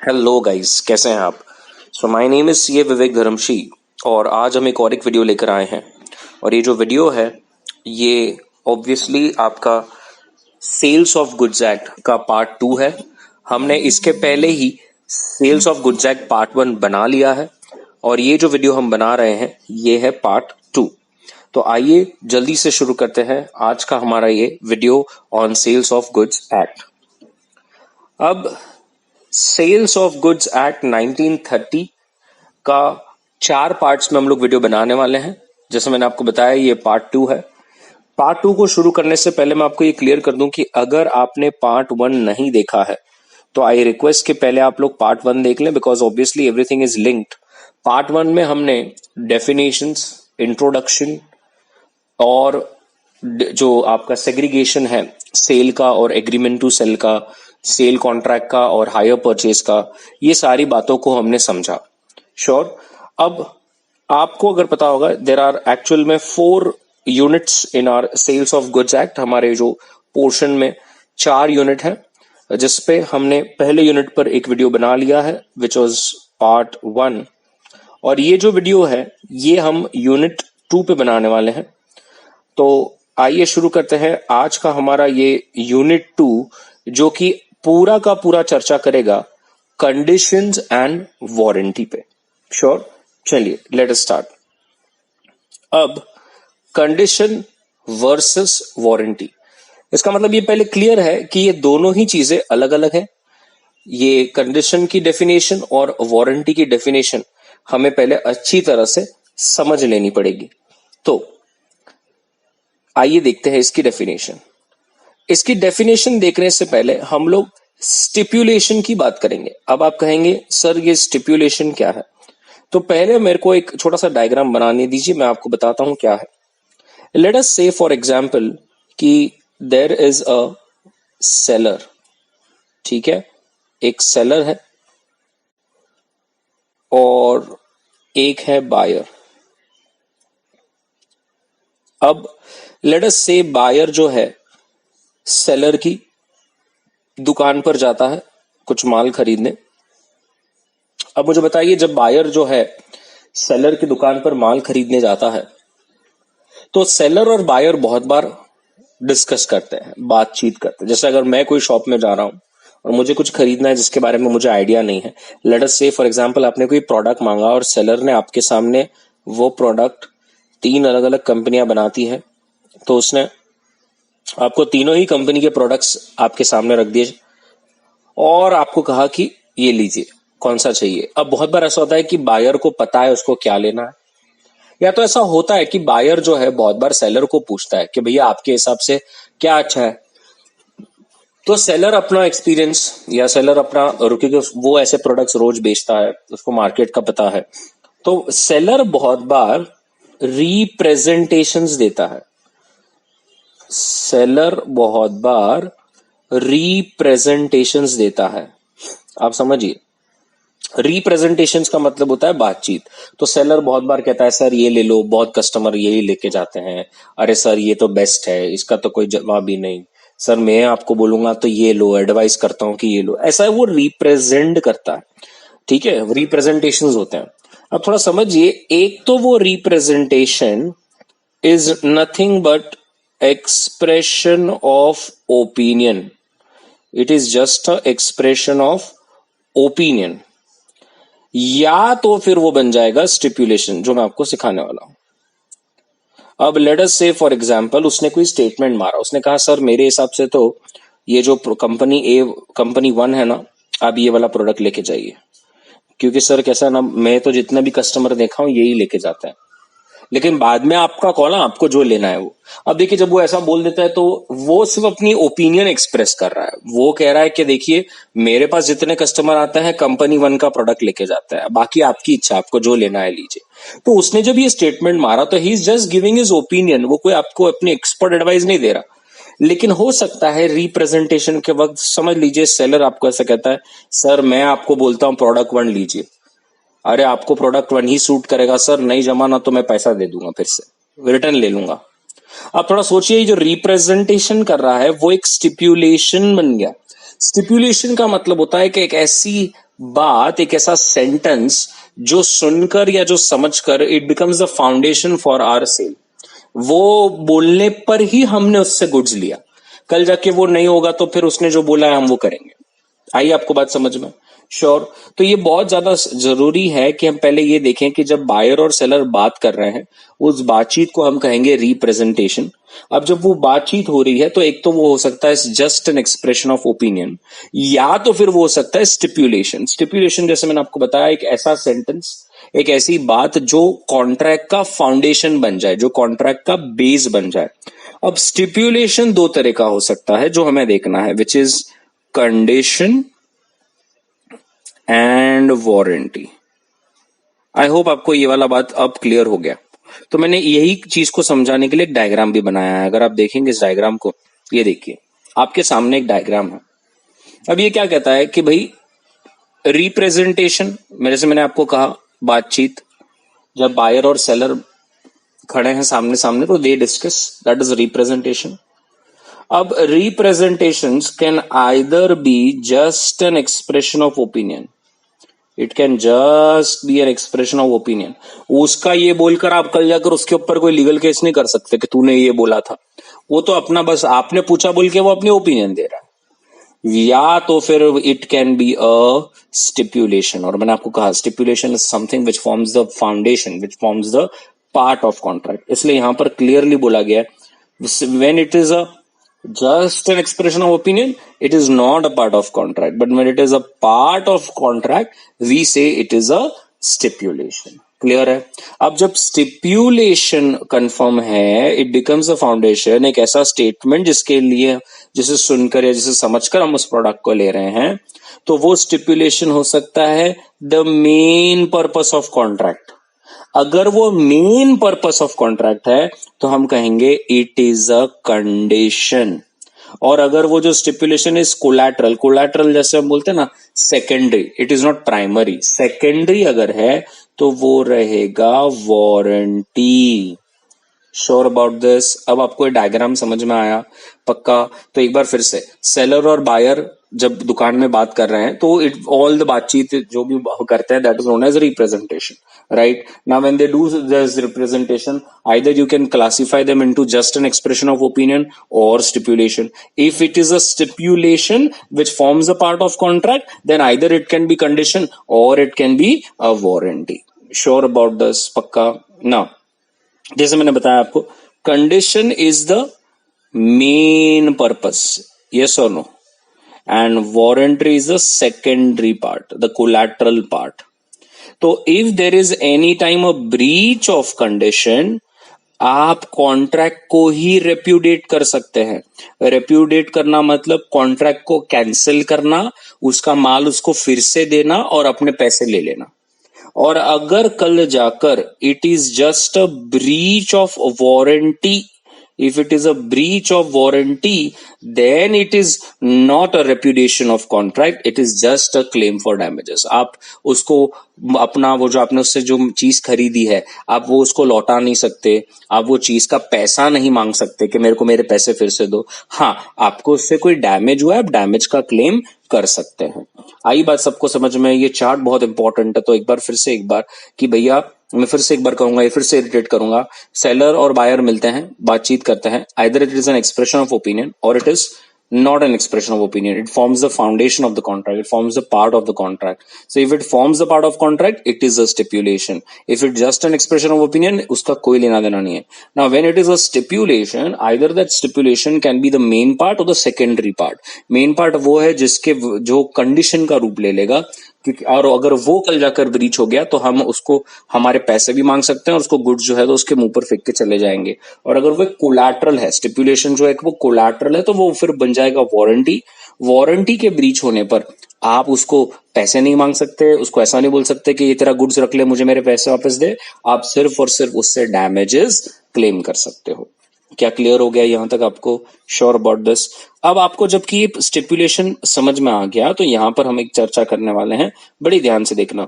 Hello guys, कैसे हैं आप? So my name is C A Vivek Dharamshi और आज हम एक वीडियो लेकर आए हैं। और ये जो वीडियो है ये ऑब्वियसली आपका सेल्स ऑफ गुड्स एक्ट का पार्ट 2 है। हमने इसके पहले ही sales of goods act part 1 बना लिया है और ये जो वीडियो हम बना रहे हैं ये है पार्ट 2। तो आइए जल्दी से शुरू करते हैं आज का हमारा ये video on sales of goods act. अब सेल्स ऑफ गुड्स एक्ट 1930 का 4 पार्ट्स में हम लोग वीडियो बनाने वाले हैं। जैसे मैंने आपको बताया ये पार्ट 2 है। पार्ट 2 को शुरू करने से पहले मैं आपको ये क्लियर कर दूं कि अगर आपने पार्ट 1 नहीं देखा है तो आई रिक्वेस्ट कि पहले आप लोग पार्ट 1 देख लें, because obviously everything is linked. Part 1 में हमने डेफिनेशंस, इंट्रोडक्शन और जो आपका सेग्रीगेशन है सेल का और एग्रीमेंट टू सेल का, सेल कॉन्ट्रैक्ट का और हायर परचेज का, ये सारी बातों को हमने समझा। श्योर। अब आपको अगर पता होगा देर आर एक्चुअल में 4 units in our sales of goods act. हमारे जो पोर्शन में 4 यूनिट है जिसपे हमने पहले यूनिट पर एक वीडियो बना लिया है विच वॉज पार्ट 1 और ये जो वीडियो है ये हम यूनिट 2 पे बनाने वाले हैं। तो आइए शुरू करते हैं आज का हमारा ये यूनिट 2 जो कि पूरा का पूरा चर्चा करेगा कंडीशंस एंड वारंटी पे। श्योर, चलिए लेट अस स्टार्ट। अब कंडीशन वर्सेस वारंटी, इसका मतलब ये पहले क्लियर है कि ये दोनों ही चीजें अलग अलग है। ये कंडीशन की डेफिनेशन और वारंटी की डेफिनेशन हमें पहले अच्छी तरह से समझ लेनी पड़ेगी। तो आइए देखते हैं इसकी डेफिनेशन। इसकी डेफिनेशन देखने से पहले हम लोग स्टिपुलेशन की बात करेंगे। अब आप कहेंगे सर ये स्टिपुलेशन क्या है, तो पहले मेरे को एक छोटा सा डायग्राम बनाने दीजिए, मैं आपको बताता हूं क्या है। Late us say for example कि देयर इज अ सेलर, ठीक है, एक सेलर है और एक है बायर। अब लेट अस से बायर जो है सेलर की दुकान पर जाता है कुछ माल खरीदने। अब मुझे बताइए जब बायर जो है सेलर की दुकान पर माल खरीदने जाता है तो सेलर और बायर बहुत बार डिस्कस करते हैं, बातचीत करते हैं। जैसे अगर मैं कोई शॉप में जा रहा हूं और मुझे कुछ खरीदना है जिसके बारे में मुझे आइडिया नहीं है, late us say for example आपने कोई प्रोडक्ट मांगा और सेलर ने आपके सामने वो प्रोडक्ट 3 अलग अलग कंपनियां बनाती है, तो उसने आपको तीनों ही कंपनी के प्रोडक्ट्स आपके सामने रख दिए और आपको कहा कि ये लीजिए, कौन सा चाहिए। अब बहुत बार ऐसा होता है कि बायर को पता है उसको क्या लेना है, या तो ऐसा होता है कि बायर जो है बहुत बार सेलर को पूछता है कि भैया आपके हिसाब से क्या अच्छा है। तो सेलर अपना एक्सपीरियंस या सेलर अपना रुके, वो ऐसे प्रोडक्ट्स रोज बेचता है, उसको मार्केट का पता है, तो सेलर बहुत बार रिप्रेजेंटेशंस देता है। सेलर बहुत बार रिप्रेजेंटेशंस देता है। आप समझिए, रिप्रेजेंटेशंस का मतलब होता है बातचीत। तो सेलर बहुत बार कहता है सर ये ले लो, बहुत कस्टमर यही लेके जाते हैं, अरे सर ये तो बेस्ट है, इसका तो कोई जवाब ही नहीं, सर मैं आपको बोलूंगा तो ये लो, एडवाइस करता हूं कि ये लो। ऐसा है, वो रिप्रेजेंट करता है, ठीक है, रिप्रेजेंटेशंस होते हैं। अब थोड़ा समझिए, एक तो वो representation is nothing but expression of opinion. It is just a expression of opinion. या तो फिर वो बन जाएगा स्टिपुलेशन, जो मैं आपको सिखाने वाला हूं। अब late us say for example उसने कोई स्टेटमेंट मारा, उसने कहा सर मेरे हिसाब से तो ये जो कंपनी 1 है ना, आप ये वाला प्रोडक्ट लेके जाइए, क्योंकि सर कैसा ना, मैं तो जितना भी कस्टमर देखा हूं यही लेके जाता है। लेकिन बाद में आपका कॉल है, आपको जो लेना है वो। अब देखिए जब वो ऐसा बोल देता है तो वो सिर्फ अपनी ओपिनियन एक्सप्रेस कर रहा है। वो कह रहा है कि देखिए मेरे पास जितने कस्टमर आते हैं कंपनी 1 का प्रोडक्ट लेके जाता है, बाकी आपकी इच्छा, आपको जो लेना है लीजिए। तो उसने जब ये स्टेटमेंट मारा तो he is just giving his opinion, वो कोई आपको अपनी एक्सपर्ट एडवाइस नहीं दे रहा। लेकिन हो सकता है रिप्रेजेंटेशन के वक्त समझ लीजिए सेलर आपको ऐसा कहता है सर मैं आपको बोलता हूं प्रोडक्ट 1 लीजिए, अरे आपको प्रोडक्ट 1 ही सूट करेगा सर, नहीं जमा ना तो मैं पैसा दे दूंगा, फिर से रिटर्न ले लूंगा। अब थोड़ा सोचिए, जो रिप्रेजेंटेशन कर रहा है वो एक स्टिपुलेशन बन गया। स्टिपुलेशन का मतलब होता है कि एक ऐसी बात, एक ऐसा सेंटेंस जो सुनकर या जो समझकर it becomes the foundation for our sale, वो बोलने पर ही हमने उससे गुड्स लिया, कल जाके वो नहीं होगा तो फिर उसने जो बोला है हम वो करेंगे। आई आपको बात समझ में? श्योर। तो ये बहुत ज्यादा जरूरी है कि हम पहले ये देखें कि जब बायर और सेलर बात कर रहे हैं, उस बातचीत को हम कहेंगे रिप्रेजेंटेशन। अब जब वो बातचीत हो रही है तो एक तो वो हो सकता है just an expression of opinion, या तो फिर वो हो सकता है स्टिपुलेशन। स्टिपुलेशन जैसे मैंने आपको बताया, एक ऐसा सेंटेंस, एक ऐसी बात जो कॉन्ट्रैक्ट का फाउंडेशन बन जाए, जो कॉन्ट्रैक्ट का बेस बन जाए। अब स्टिपुलेशन दो तरह का हो सकता है जो हमें देखना है, which is condition and warranty. I hope आपको ये वाला बात अब क्लियर हो गया। तो मैंने यही चीज को समझाने के लिए एक डायग्राम भी बनाया है। अगर आप देखेंगे इस डायग्राम को, ये देखिए आपके सामने एक डायग्राम है। अब ये क्या कहता है कि भाई रिप्रेजेंटेशन, मेरे से मैंने आपको कहा बातचीत, जब बायर और सेलर खड़े हैं सामने सामने तो they discuss, that is representation. अब representations can either be just an expression of opinion, it can just be an expression of opinion. उसका ये बोलकर आप कल जाकर उसके ऊपर कोई लीगल केस नहीं कर सकते कि तूने ये बोला था, वो तो अपना बस आपने पूछा बोल के वो अपनी ओपिनियन दे रहा है। या तो फिर it can be a stipulation, और मैंने आपको कहा stipulation is something which forms the foundation, which forms the part of contract. इसलिए यहां पर क्लियरली बोला गया when it is a just an expression of opinion, it is not a part of contract, but when it is a part of contract we say it is a stipulation। Clear है? अब जब स्टिप्यूलेशन confirm है, it becomes a foundation, एक ऐसा statement जिसके लिए, जिसे सुनकर या जिसे समझकर हम उस प्रोडक्ट को ले रहे हैं, तो वो स्टिप्यूलेशन हो सकता है the main purpose of contract. अगर वो मेन पर्पस ऑफ कॉन्ट्रैक्ट है तो हम कहेंगे इट इज अ कंडीशन। और अगर वो जो स्टिपुलेशन इज कोलैटरल, कोलैटरल जैसे हम बोलते हैं ना secondary, it is not primary, secondary अगर है तो वो रहेगा वारंटी। Sure about this? अब आपको ये डायग्राम समझ में आया पक्का? तो एक बार फिर से, सेलर और बायर जब दुकान में बात कर रहे हैं तो इट ऑल द बातचीत जो भी करते हैं that is known as representation, right? Now when they do this representation, either you can classify them into just an expression of opinion or stipulation. If it is a stipulation which forms a part of contract, then either it can be condition or it can be a warranty. Sure about this? पक्का? Now जैसे मैंने बताया आपको, condition is the main purpose, yes और no, and warranty is the secondary part, the collateral part. तो if there is any time a breach of condition, आप contract को ही रेप्यूडिएट कर सकते हैं। रेप्यूडिएट करना मतलब कॉन्ट्रैक्ट को कैंसिल करना, उसका माल उसको फिर से देना और अपने पैसे ले लेना। और अगर कल जाकर it is just a breach of warranty, if it is a breach of warranty, then it is not a repudiation of contract, it is just a claim for damages। आप उसको अपना वो जो आपने उससे जो चीज खरीदी है, आप वो उसको लौटा नहीं सकते, आप वो चीज का पैसा नहीं मांग सकते कि मेरे को मेरे पैसे फिर से दो। हाँ, आपको उससे कोई डैमेज हुआ है, आप डैमेज का क्लेम कर सकते हैं। आई बात सबको समझ में? ये चार्ट बहुत इंपॉर्टेंट है। तो एक बार फिर से एक बार कि भैया, मैं फिर से एक बार कहूंगा, ये फिर से इरिटेट करूंगा, सेलर और बायर मिलते हैं, बातचीत करते हैं, either it is an expression of opinion और it is not an expression of opinion, it forms the foundation of the contract, it forms the part of the contract। So if it forms the part of contract, it is a stipulation। if it just an expression of opinion, उसका कोई लेना देना नहीं है। Now when it is a stipulation, either that stipulation can be the main part or the secondary part। main part वो है जिसके जो कंडीशन का रूप ले लेगा, और अगर वो कल जाकर ब्रीच हो गया तो हम उसको हमारे पैसे भी मांग सकते हैं और उसको गुड्स जो है तो उसके मुंह पर फेंक के चले जाएंगे। और अगर वो कोलैटरल है, स्टिपुलेशन जो है वो कोलैटरल है, तो वो फिर बन जाएगा वारंटी। वारंटी के ब्रीच होने पर आप उसको पैसे नहीं मांग सकते, उसको ऐसा नहीं बोल सकते कि ये तेरा गुड्स रख ले, मुझे मेरे पैसे वापस दे। आप सिर्फ और सिर्फ उससे डैमेजेस क्लेम कर सकते हो। क्या क्लियर हो गया यहां तक आपको? Sure about this? अब आपको जबकि ये स्टिपुलेशन समझ में आ गया तो यहां पर हम एक चर्चा करने वाले हैं, बड़ी ध्यान से देखना।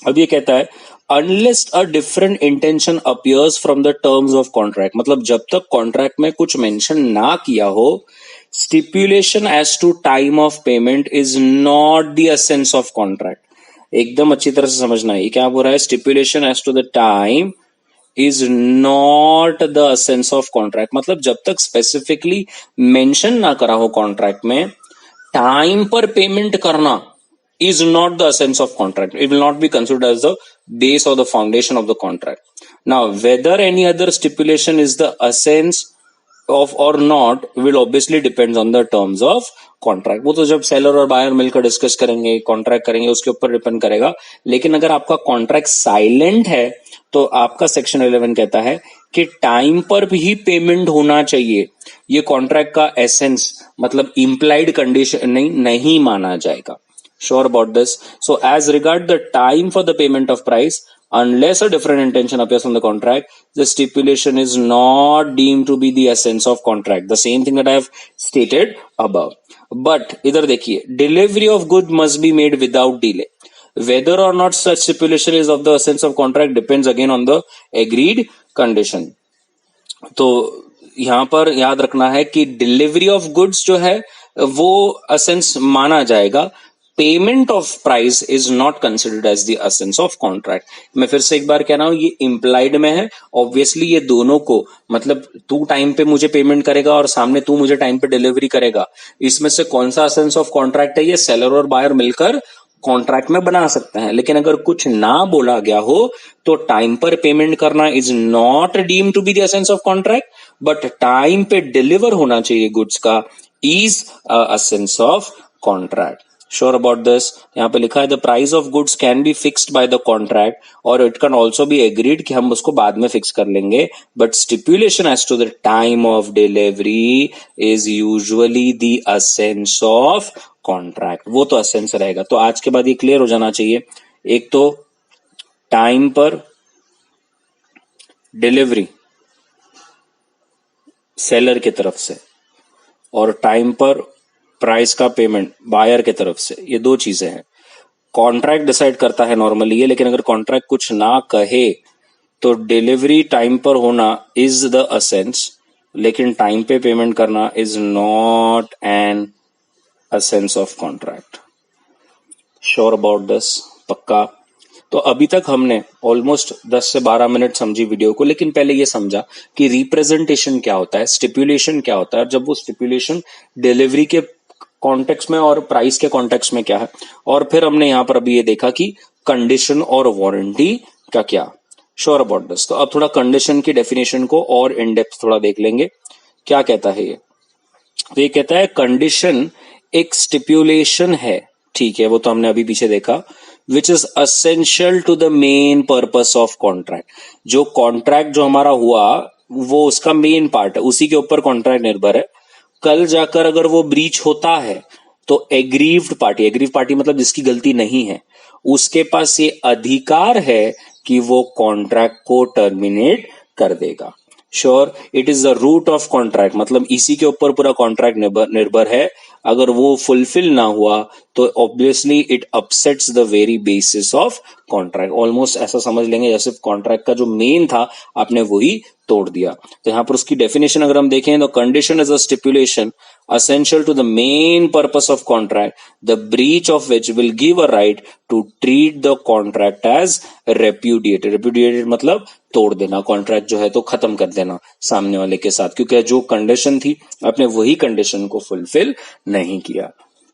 अब ये कहता है unless a different intention appears from the terms of contract, मतलब जब तक कॉन्ट्रैक्ट में कुछ मेंशन ना किया हो stipulation as to time of payment is not the essence of contract. एकदम अच्छी तरह से समझना है, ये क्या बोल रहा है, stipulation as to the time is not the essence of contract. मतलब जब तक स्पेसिफिकली मेंशन ना करा हो कॉन्ट्रैक्ट में, टाइम पर पेमेंट करना is not the essence of contract. It will not be considered as the base or the foundation of the contract. Now, whether any other stipulation is the essence of or not will obviously depends on the terms of contract. वो तो जब seller और buyer मिलकर discuss करेंगे, contract करेंगे, उसके ऊपर depend करेगा। लेकिन अगर आपका कॉन्ट्रैक्ट साइलेंट है तो आपका सेक्शन 11 कहता है कि टाइम पर भी पेमेंट होना चाहिए। ये कॉन्ट्रैक्ट का एसेंस मतलब इम्प्लाइड कंडीशन नहीं माना जाएगा। Sure about this. So as regard the time for the payment of price, unless a different intention appears on the contract, the stipulation is not deemed to be the essence of contract. The same thing that I have stated above. But इधर देखिए, delivery of good must be made without delay. Whether or not such stipulation is of the essence of contract depends again on the agreed condition. तो यहां पर याद रखना है कि delivery of goods जो है वो एसेंस माना जाएगा। Payment of price is not considered as the essence of contract. मैं फिर से एक बार कह रहा हूं, ये इम्प्लाइड में है। ऑब्वियसली ये दोनों को मतलब तू टाइम पे मुझे पेमेंट करेगा और सामने तू मुझे टाइम पे डिलीवरी करेगा, इसमें से कौन सा एसेंस ऑफ कॉन्ट्रैक्ट है, ये सेलर और बायर मिलकर कॉन्ट्रैक्ट में बना सकते हैं। लेकिन अगर कुछ ना बोला गया हो तो टाइम पर पेमेंट करना is not deemed to be the essence of contract, but time पे डिलीवर होना चाहिए गुड्स का is essence of contract. Sure about this. यहाँ पे लिखा है the price of goods can be fixed by the contract और it can also be agreed कि हम उसको बाद में फिक्स कर लेंगे, but stipulation as to the time of delivery is usually the essence of contract. वो तो एसेंस रहेगा। तो आज के बाद ये क्लियर हो जाना चाहिए, एक तो टाइम पर डिलीवरी सेलर की तरफ से और टाइम पर प्राइस का पेमेंट बायर के तरफ से, ये दो चीजें हैं। कॉन्ट्रैक्ट डिसाइड करता है नॉर्मली ये, लेकिन अगर कॉन्ट्रैक्ट कुछ ना कहे तो डिलीवरी टाइम पर होना इज द एसेंस, लेकिन टाइम पे पेमेंट करना is not an essence of contract. Sure about this, पक्का। तो अभी तक हमने ऑलमोस्ट 10 से 12 मिनट समझी वीडियो को, लेकिन पहले ये समझा कि रिप्रेजेंटेशन क्या होता है, स्टिपुलेशन क्या होता है, और जब वो स्टिपुलेशन डिलीवरी के कॉन्टेक्स्ट में और प्राइस के कॉन्टेक्स्ट में क्या है, और फिर हमने यहां पर अभी ये देखा कि कंडीशन और वारंटी का क्या। Sure about this. तो अब थोड़ा कंडीशन की डेफिनेशन को और इन डेप्थ थोड़ा देख लेंगे, क्या कहता है ये। तो ये कहता है कंडीशन एक स्टिपुलेशन है, ठीक है, वो तो हमने अभी पीछे देखा, which is essential to the main purpose of contract. जो कॉन्ट्रैक्ट जो हमारा हुआ वो उसका मेन पार्ट है, उसी के ऊपर कॉन्ट्रैक्ट निर्भर है। कल जाकर अगर वो ब्रीच होता है तो एग्रीव्ड पार्टी मतलब जिसकी गलती नहीं है, उसके पास ये अधिकार है कि वो कॉन्ट्रैक्ट को टर्मिनेट कर देगा। Sure, it is the root of contract, मतलब इसी के ऊपर पूरा कॉन्ट्रैक्ट निर्भर है। अगर वो फुलफिल ना हुआ तो obviously it upsets the very basis of contract. Almost ऐसा समझ लेंगे जैसे कॉन्ट्रैक्ट का जो मेन था आपने वही तोड़ दिया। तो यहां पर उसकी डेफिनेशन अगर हम देखें तो condition is a stipulation essential to the main purpose of contract, the breach of which will give a right to treat the contract as repudiated. Repudiated मतलब तोड़ देना, कॉन्ट्रैक्ट जो है तो खत्म कर देना सामने वाले के साथ, क्योंकि जो कंडीशन थी आपने वही कंडीशन को फुलफिल नहीं किया।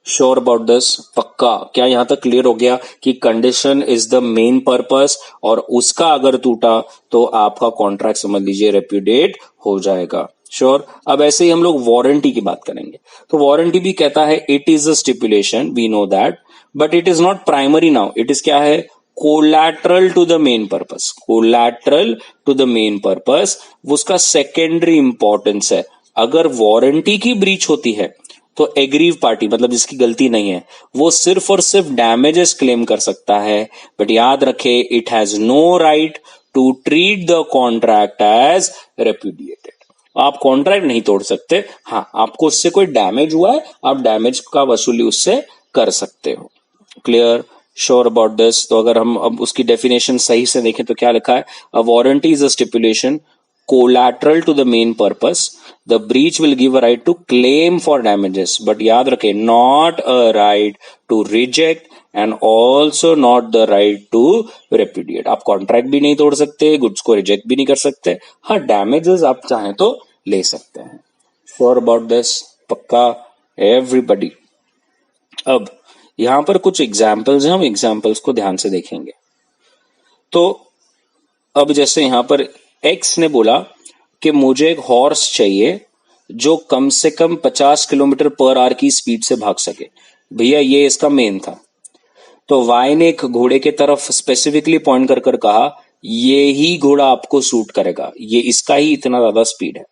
श्योर अबाउट दिस, पक्का। क्या यहां तक क्लियर हो गया कि condition is the main purpose और उसका अगर टूटा तो आपका कॉन्ट्रैक्ट समझ लीजिए रेप्यूडिएट हो जाएगा। श्योर। अब ऐसे ही हम लोग वारंटी की बात करेंगे। तो वारंटी भी कहता है it is a stipulation, we know that, but it is not primary now, it is क्या है, collateral to the main purpose. Collateral to the main purpose उसका सेकेंडरी इंपॉर्टेंस है। अगर वारंटी की ब्रीच होती है तो एग्रीव पार्टी मतलब जिसकी गलती नहीं है वो सिर्फ और सिर्फ डैमेजेस क्लेम कर सकता है, बट याद रखे it has no right to treat the contract as repudiated. आप कॉन्ट्रैक्ट नहीं तोड़ सकते, हाँ आपको उससे कोई डैमेज हुआ है आप डैमेज का वसूली उससे कर सकते हो। Clear, sure about this. तो अगर हम अब उसकी डेफिनेशन सही से देखें तो क्या लिखा है, a warranty is a stipulation collateral to the main purpose the breach will give a right to claim for damages, but याद रखें not a right to reject and also not the right to repudiate. आप contract भी नहीं तोड़ सकते, goods को reject भी नहीं कर सकते, हाँ डैमेजेस आप चाहें तो ले सकते हैं। Sure about this? पक्का एवरीबडी? अब यहां पर कुछ एग्जाम्पल्स हैं, हम एग्जाम्पल्स को ध्यान से देखेंगे। तो अब जैसे यहां पर एक्स ने बोला कि मुझे एक हॉर्स चाहिए जो कम से कम 50 किलोमीटर पर आवर की स्पीड से भाग सके। भैया ये इसका मेन था। तो वाई ने एक घोड़े के तरफ स्पेसिफिकली पॉइंट कर कर कहा ये ही घोड़ा आपको सूट करेगा, ये इसका ही इतना ज्यादा स्पीड है।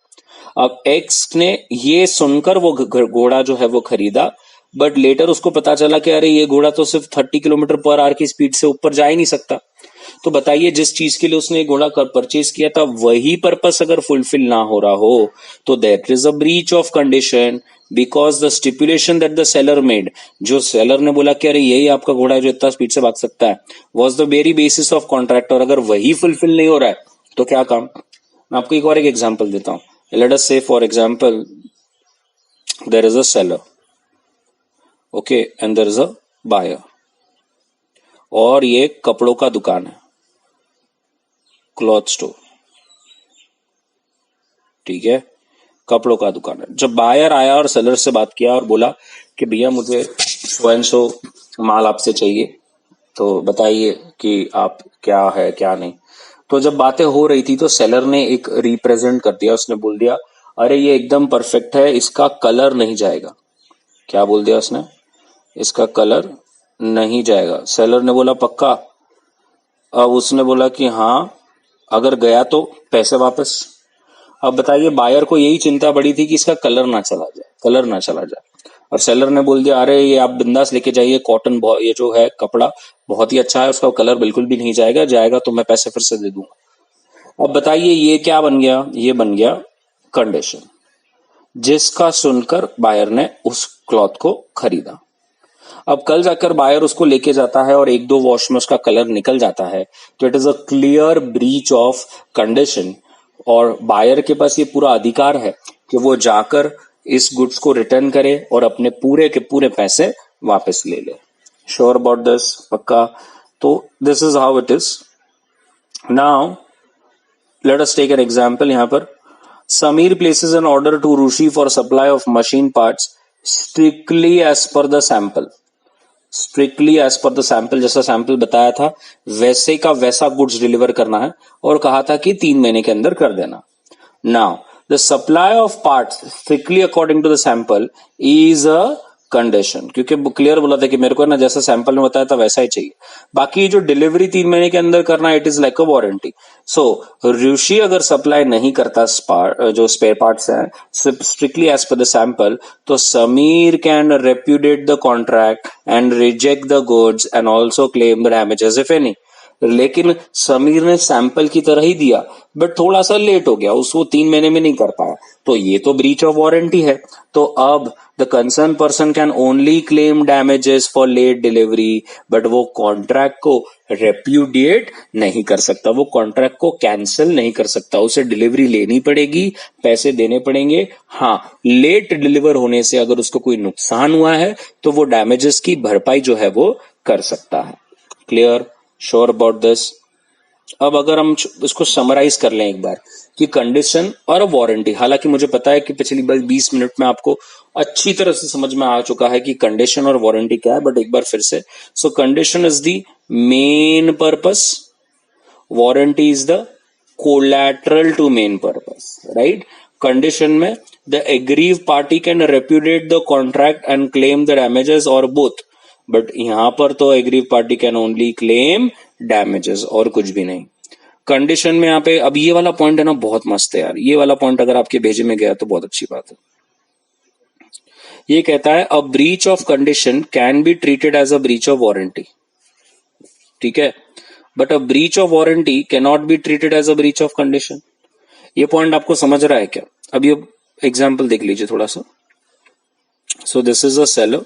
अब एक्स ने ये सुनकर वो घोड़ा जो है वो खरीदा, बट लेटर उसको पता चला कि अरे ये घोड़ा तो सिर्फ 30 किलोमीटर पर आवर की स्पीड से ऊपर जा ही नहीं सकता। तो बताइए जिस चीज के लिए उसने घोड़ा परचेज किया था वही पर्पस अगर फुलफिल ना हो रहा हो तो that is a breach of condition, because the stipulation that the seller made, जो सेलर ने बोला कि अरे यही आपका घोड़ा है जो इतना स्पीड से भाग सकता है, was the very basis of contract. और अगर वही फुलफिल नहीं हो रहा है तो क्या काम? मैं आपको एक और एक एग्जाम्पल देता हूं। Let us say for example there is a seller, okay, and there is a buyer, और ये कपड़ों का दुकान है, क्लॉथ स्टोर, ठीक है, कपड़ों का दुकान है। जब बायर आया और सेलर से बात किया और बोला कि भैया मुझे सो एंड सो माल आपसे चाहिए, तो बताइए कि आप क्या है क्या नहीं। तो जब बातें हो रही थी तो सेलर ने एक रिप्रेजेंट कर दिया, उसने बोल दिया अरे ये एकदम परफेक्ट है, इसका कलर नहीं जाएगा। क्या बोल दिया उसने? इसका कलर नहीं जाएगा। सेलर ने बोला पक्का? अब उसने बोला कि हाँ, अगर गया तो पैसे वापस। अब बताइए बायर को यही चिंता बड़ी थी कि इसका कलर ना चला जाए, कलर ना चला जाए, और सेलर ने बोल दिया अरे ये आप बिंदास लेके जाइए, कॉटन ये जो है कपड़ा बहुत ही अच्छा है, उसका कलर बिल्कुल भी नहीं जाएगा, जाएगा तो मैं पैसे फिर से दे दूंगा। अब बताइए ये क्या बन गया? ये बन गया कंडीशन, जिसका सुनकर बायर ने उस क्लॉथ को खरीदा। अब कल जाकर बायर उसको लेके जाता है और एक दो वॉश में उसका कलर निकल जाता है, तो it is a clear breach of condition, और बायर के पास ये पूरा अधिकार है कि वो जाकर इस गुड्स को रिटर्न करे और अपने पूरे के पूरे पैसे वापस ले ले। Sure about this? पक्का? तो this is how it is. Now let us take an example. यहां पर Sameer places an order to Rushi for supply of machine parts strictly as per the sample. Strictly as per the sample, जैसा sample बताया था वैसे का वैसा goods deliver करना है, और कहा था कि 3 महीने के अंदर कर देना। Now the supply of parts strictly according to the sample is a condition, क्योंकि क्लियर बोला था कि मेरे को ना जैसा सैंपल में बताया था वैसा ही चाहिए, बाकी जो डिलीवरी 3 महीने के अंदर करना it is like a warranty. So Rishi अगर सप्लाई नहीं करता जो स्पेयर पार्ट्स हैं strictly as per the sample, तो Sameer can repudiate the contract and reject the goods and also claim the damages if any. लेकिन समीर ने सैंपल की तरह ही दिया, बट थोड़ा सा लेट हो गया, उसको 3 महीने में नहीं कर पाया, तो ये तो ब्रीच ऑफ वारंटी है। तो अब the concern person can only claim damages for late delivery, but वो कॉन्ट्रैक्ट को रेप्यूडिएट नहीं कर सकता, वो कॉन्ट्रैक्ट को कैंसिल नहीं कर सकता, उसे डिलीवरी लेनी पड़ेगी, पैसे देने पड़ेंगे। हाँ, लेट डिलीवर होने से अगर उसको कोई नुकसान हुआ है तो वो डैमेजेस की भरपाई जो है वो कर सकता है। क्लियर? Sure about this? अब अगर हम इसको समराइज कर लें एक बार कि कंडीशन और वारंटी, हालांकि मुझे पता है कि पिछली 20 मिनट में आपको अच्छी तरह से समझ में आ चुका है कि कंडीशन और वारंटी क्या है, बट एक बार फिर से। So condition is the main purpose, warranty is the collateral to main purpose, right? Condition में the aggrieved party can repudiate the contract and claim the damages और बोथ, बट यहां पर तो aggrieved party can only claim damages और कुछ भी नहीं। Condition में यहाँ पे अब ये वाला पॉइंट है ना, बहुत मस्त है यार, ये वाला पॉइंट अगर आपके भेजे में गया तो बहुत अच्छी बात है। ये कहता है a breach of condition can be treated as a breach of warranty, ठीक है, but a breach of warranty can not be treated as a breach of condition. ये पॉइंट आपको समझ रहा है क्या? अब ये एग्जाम्पल देख लीजिए थोड़ा सा। So this is a seller,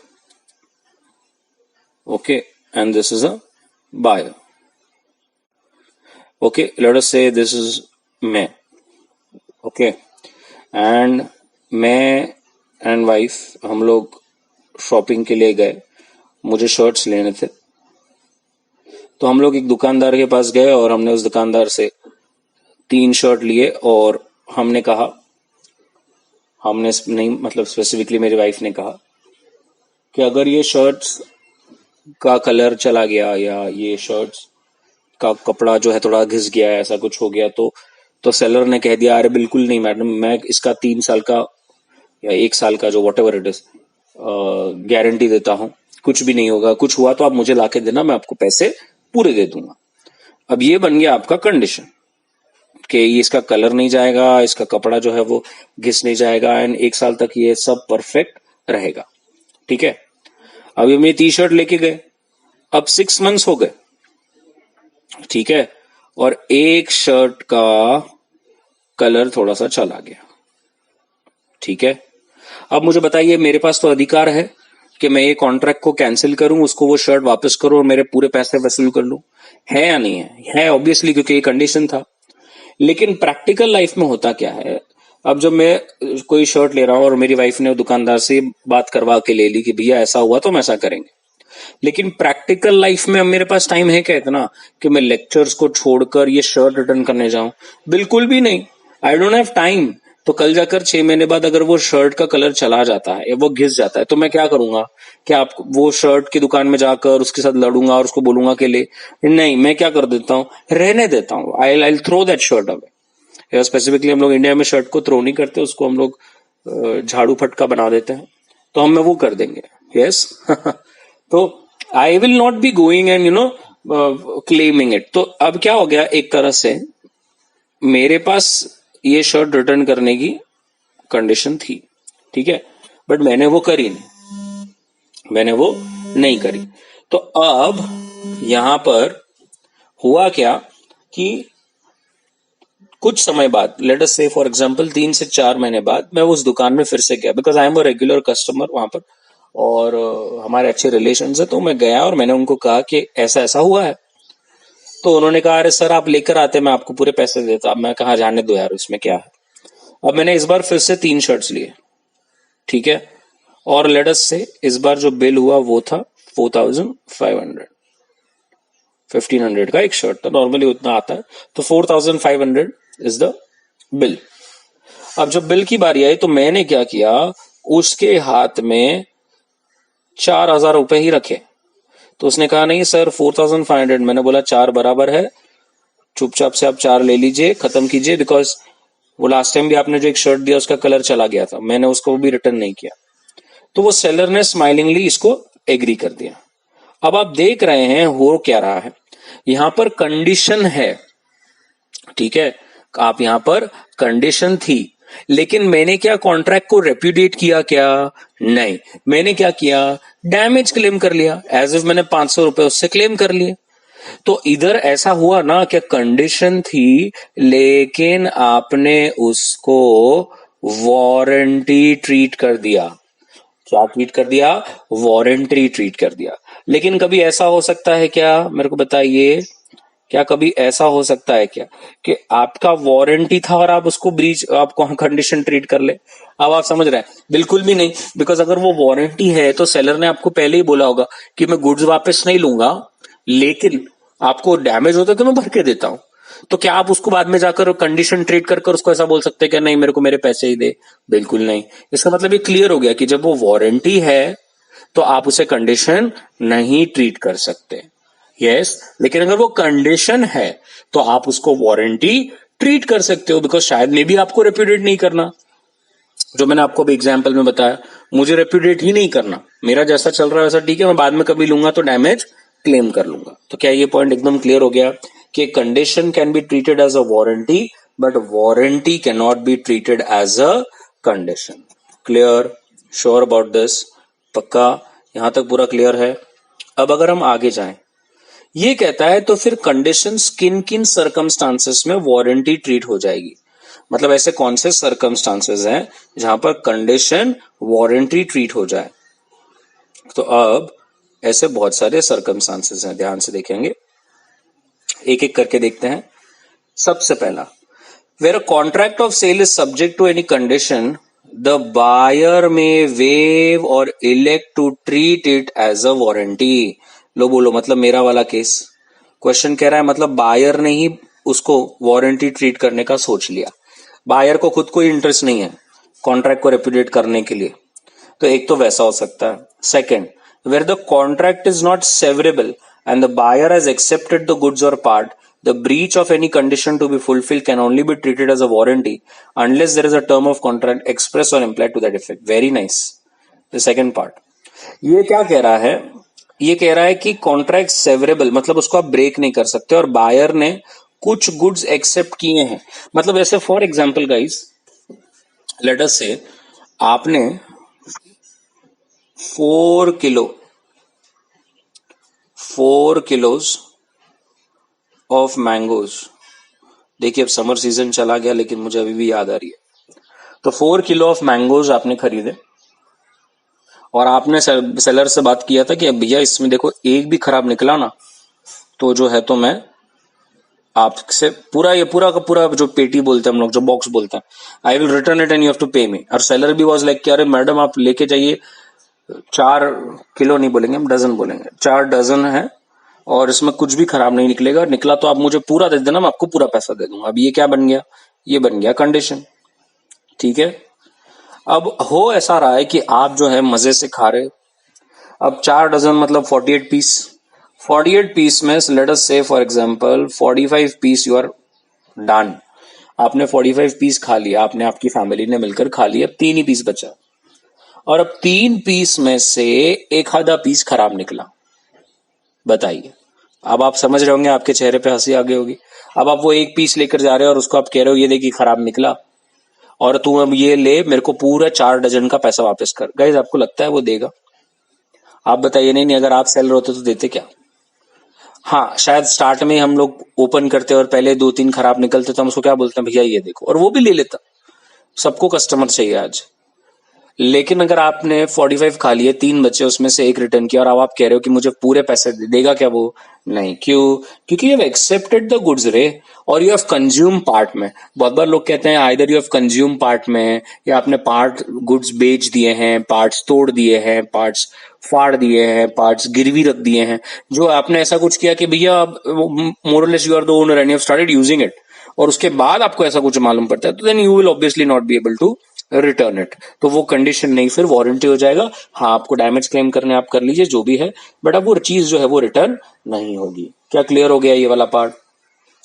okay, and this is a buyer, okay, let us say this is me, okay, and मैं एंड वाइफ हम लोग शॉपिंग के लिए गए, मुझे शर्ट्स लेने थे। तो हम लोग एक दुकानदार के पास गए और हमने उस दुकानदार से 3 शर्ट लिए और हमने कहा, हमने नहीं मतलब स्पेसिफिकली मेरी वाइफ ने कहा कि अगर ये शर्ट्स का कलर चला गया या ये शर्ट्स का कपड़ा जो है थोड़ा घिस गया है, ऐसा कुछ हो गया, तो सेलर ने कह दिया अरे बिल्कुल नहीं मैडम, मैं इसका 3 साल का या 1 साल का जो what ever it is guarantee देता हूं, कुछ भी नहीं होगा, कुछ हुआ तो आप मुझे लाके देना, मैं आपको पैसे पूरे दे दूंगा। अब ये बन गया आपका कंडीशन कि इसका कलर नहीं जाएगा, इसका कपड़ा जो है वो घिस नहीं जाएगा एंड 1 साल तक ये सब परफेक्ट रहेगा। ठीक है, अभी हम ये टी शर्ट लेके गए, अब 6 मंथ्स हो गए, ठीक है, और एक शर्ट का कलर थोड़ा सा चला गया। ठीक है, अब मुझे बताइए मेरे पास तो अधिकार है कि मैं ये कॉन्ट्रैक्ट को कैंसिल करूं, उसको वो शर्ट वापस करूं और मेरे पूरे पैसे वसूल कर लूं, है या नहीं है? है ऑब्वियसली, क्योंकि ये कंडीशन था। लेकिन प्रैक्टिकल लाइफ में होता क्या है, अब जब मैं कोई शर्ट ले रहा हूं और मेरी वाइफ ने दुकानदार से बात करवा के ले ली कि भैया ऐसा हुआ तो हम ऐसा करेंगे, लेकिन प्रैक्टिकल लाइफ में अब मेरे पास टाइम है क्या इतना कि मैं लेक्चर्स को छोड़कर ये शर्ट रिटर्न करने जाऊं? बिल्कुल भी नहीं, आई डोंट हैव टाइम। तो कल जाकर 6 महीने बाद अगर वो शर्ट का कलर चला जाता है या वो घिस जाता है तो मैं क्या करूंगा? क्या आप वो शर्ट की दुकान में जाकर उसके साथ लड़ूंगा और उसको बोलूंगा कि ले? नहीं, मैं क्या कर देता हूँ, रहने देता हूँ, I throw that shirt away. Specifically हम लोग इंडिया में शर्ट को थ्रो नहीं करते, उसको हम लोग झाड़ू फटका बना देते हैं, तो हम वो कर देंगे। यस तो I will not be going and claiming it. तो अब क्या हो गया, एक तरह से मेरे पास ये शर्ट रिटर्न करने की कंडीशन थी, ठीक है, बट मैंने वो करी नहीं, मैंने वो नहीं करी। तो अब यहां पर हुआ क्या कि कुछ समय बाद, late us say for example 3 से 4 महीने बाद मैं उस दुकान में फिर से गया, because I am a regular customer वहां पर और हमारे अच्छे रिलेशन है। तो मैं गया और मैंने उनको कहा कि ऐसा ऐसा हुआ है। तो उन्होंने कहा अरे सर आप लेकर आते, मैं आपको पूरे पैसे देता। मैं कहा जाने दो यार, इसमें क्या है। अब मैंने इस बार फिर से 3 शर्ट्स लिए, ठीक है, और लेट अस से इस बार जो बिल हुआ वो था 4500, 1500 का एक शर्ट था, नॉर्मली उतना आता है, तो 4500 इज द बिल। अब जब बिल की बारी आई तो मैंने क्या किया, उसके हाथ में 4000 रुपए ही रखे। तो उसने कहा नहीं सर 4500। मैंने बोला 4 बराबर है, चुपचाप से आप 4 ले लीजिए, खत्म कीजिए, बिकॉज वो लास्ट टाइम भी आपने जो एक शर्ट दिया उसका कलर चला गया था, मैंने उसको भी रिटर्न नहीं किया। तो वो सेलर ने स्माइलिंगली इसको एग्री कर दिया। अब आप देख रहे हैं हो क्या रहा है, यहां पर कंडीशन है, ठीक है, आप यहां पर कंडीशन थी, लेकिन मैंने क्या कॉन्ट्रैक्ट को रेप्यूडिएट किया क्या? नहीं, मैंने क्या किया, डैमेज क्लेम कर लिया, एज इफ मैंने 500 रुपए उससे क्लेम कर लिए। तो इधर ऐसा हुआ ना कि कंडीशन थी लेकिन आपने उसको वारंटी ट्रीट कर दिया। क्या ट्रीट कर दिया? वारंटी ट्रीट कर दिया। लेकिन कभी ऐसा हो सकता है क्या, मेरे को बताइए, क्या कभी ऐसा हो सकता है क्या कि आपका वारंटी था और आप उसको ब्रीच, आपको कंडीशन ट्रीट कर ले? अब आप समझ रहे हैं? बिल्कुल भी नहीं, बिकॉज अगर वो वारंटी है तो सेलर ने आपको पहले ही बोला होगा कि मैं गुड्स वापस नहीं लूंगा, लेकिन आपको डैमेज होता है तो मैं भर के देता हूं। तो क्या आप उसको बाद में जाकर कंडीशन ट्रीट कर उसको ऐसा बोल सकते हैं कि नहीं मेरे को मेरे पैसे ही दे? बिल्कुल नहीं। इसका मतलब ये क्लियर हो गया कि जब वो वारंटी है तो आप उसे कंडीशन नहीं ट्रीट कर सकते। यस, लेकिन अगर वो कंडीशन है तो आप उसको वारंटी ट्रीट कर सकते हो, बिकॉज शायद मे भी आपको रेप्यूडिएट नहीं करना। जो मैंने आपको अभी एग्जाम्पल में बताया, मुझे रेप्यूडिएट ही नहीं करना, मेरा जैसा चल रहा है वैसा ठीक है, मैं बाद में कभी लूंगा तो डैमेज क्लेम कर लूंगा। तो क्या ये पॉइंट एकदम क्लियर हो गया कि condition can be treated as a warranty but warranty can not be treated as a condition. Clear? Sure about this? पक्का? यहां तक पूरा क्लियर है? अब अगर हम आगे जाएं, ये कहता है तो फिर कंडीशंस किन किन सर्कमस्टांसेस में वारंटी ट्रीट हो जाएगी, मतलब ऐसे कौन से सर्कमस्टांसेस हैं जहां पर कंडीशन वारंटी ट्रीट हो जाए। तो अब ऐसे बहुत सारे सर्कमस्टांसेस हैं, ध्यान से देखेंगे, एक एक करके देखते हैं। सबसे पहला, where a contract of sale is subject to any condition the buyer में वेव और elect to treat it as a warranty. लो बोलो, मतलब मेरा वाला केस क्वेश्चन कह रहा है, मतलब बायर ने ही उसको वारंटी ट्रीट करने का सोच लिया। बायर को खुद कोई इंटरेस्ट नहीं है कॉन्ट्रैक्ट को रेपुडिएट करने के लिए, तो एक तो वैसा हो सकता है। Second, where the contract is not severable and the buyer has accepted the goods और part, the breach of any condition to be fulfilled can only be treated as a warranty unless there is a term of contract express or implied to that effect. Very nice. The second part, ये क्या कह रहा है? ये कह रहा है कि कॉन्ट्रैक्ट सेवरेबल मतलब उसको आप ब्रेक नहीं कर सकते, और बायर ने कुछ गुड्स एक्सेप्ट किए हैं। मतलब ऐसे for example guys, late us से आपने 4 किलोज ऑफ मैंगोज, देखिए अब समर सीजन चला गया लेकिन मुझे अभी भी याद आ रही है, तो 4 किलो ऑफ मैंगोज आपने खरीदे और आपने सेलर से बात किया था कि अब भैया इसमें देखो एक भी खराब निकला ना तो जो है तो मैं आपसे पूरा ये पूरा का पूरा जो पेटी बोलते हैं हम लोग, जो बॉक्स बोलते हैं, I will return it and you have to pay me. और सेलर भी वाज लाइक कि अरे मैडम आप लेके जाइए, 4 किलो नहीं बोलेंगे हम, डजन बोलेंगे, 4 डजन है और इसमें कुछ भी खराब नहीं निकलेगा, निकला तो आप मुझे पूरा दे देना, मैं आपको पूरा पैसा दे दूंगा। अब ये क्या बन गया? ये बन गया कंडीशन। ठीक है, अब हो ऐसा रहा है कि आप जो है मजे से खा रहे, अब 4 डजन मतलब 48 पीस, 48 पीस में let us say for example 45 piece you are done, आपने 45 पीस खा लिया, आपने आपकी फैमिली ने मिलकर खा लिया, अब 3 ही पीस बचा, और अब 3 पीस में से एक आधा पीस खराब निकला। बताइए, अब आप समझ रहे होंगे, आपके चेहरे पे हंसी आ गई होगी। अब आप वो एक पीस लेकर जा रहे हो और उसको आप कह रहे हो ये देखिए खराब निकला, और तू अब ये ले, मेरे को पूरा 4 डजन का पैसा वापस कर। गाइस आपको लगता है वो देगा? आप बताइए। नहीं नहीं, अगर आप सेलर होते तो देते क्या? हाँ शायद स्टार्ट में हम लोग ओपन करते और पहले 2-3 खराब निकलते तो हम उसको क्या बोलते हैं, भैया ये देखो, और वो भी ले लेता। सबको कस्टमर चाहिए आज। लेकिन अगर आपने 45 खा लिए, 3 बचे उसमें से एक रिटर्न किया, और अब आप कह रहे हो कि मुझे पूरे पैसे देगा क्या वो? नहीं। क्यों? क्योंकि you have accepted the goods रे, और यू हैव कंज्यूम पार्ट में। बहुत बार लोग कहते हैं either you have consume part में, या आपने पार्ट गुड्स बेच दिए हैं, पार्ट्स तोड़ दिए हैं, पार्ट्स फाड़ दिए हैं, पार्ट्स गिरवी रख दिए हैं, जो आपने ऐसा कुछ किया कि भैया मोरलेस you are the owner and you have started using it, और उसके बाद आपको ऐसा कुछ मालूम पड़ता है, तो then you will obviously not be able to return it. तो वो कंडीशन नहीं, फिर वारंटी हो जाएगा। हाँ आपको डैमेज क्लेम करने आप कर लीजिए जो भी है, बट अब वो चीज जो है वो रिटर्न नहीं होगी। क्या क्लियर हो गया ये वाला पार्ट?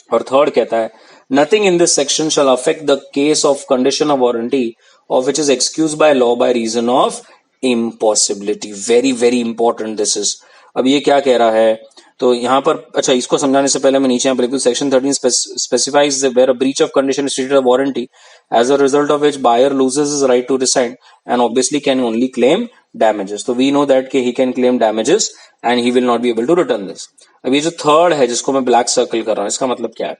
और थर्ड कहता है, nothing in this section shall affect the case of condition of warranty of which is excuse by law by reason of impossibility. Very very important this is. अब ये क्या कह रहा है? तो यहाँ पर अच्छा, इसको समझाने से पहले मैं नीचे यहाँ पर लिखूं, section 13 specifies where a breach of condition is treated as warranty, as a result of which buyer loses his right to rescind and obviously can only claim damages. तो we know that he can claim damages and he will not be able to return this. अब ये जो third है जिसको मैं black circle कर रहा हूँ, इसका मतलब क्या है?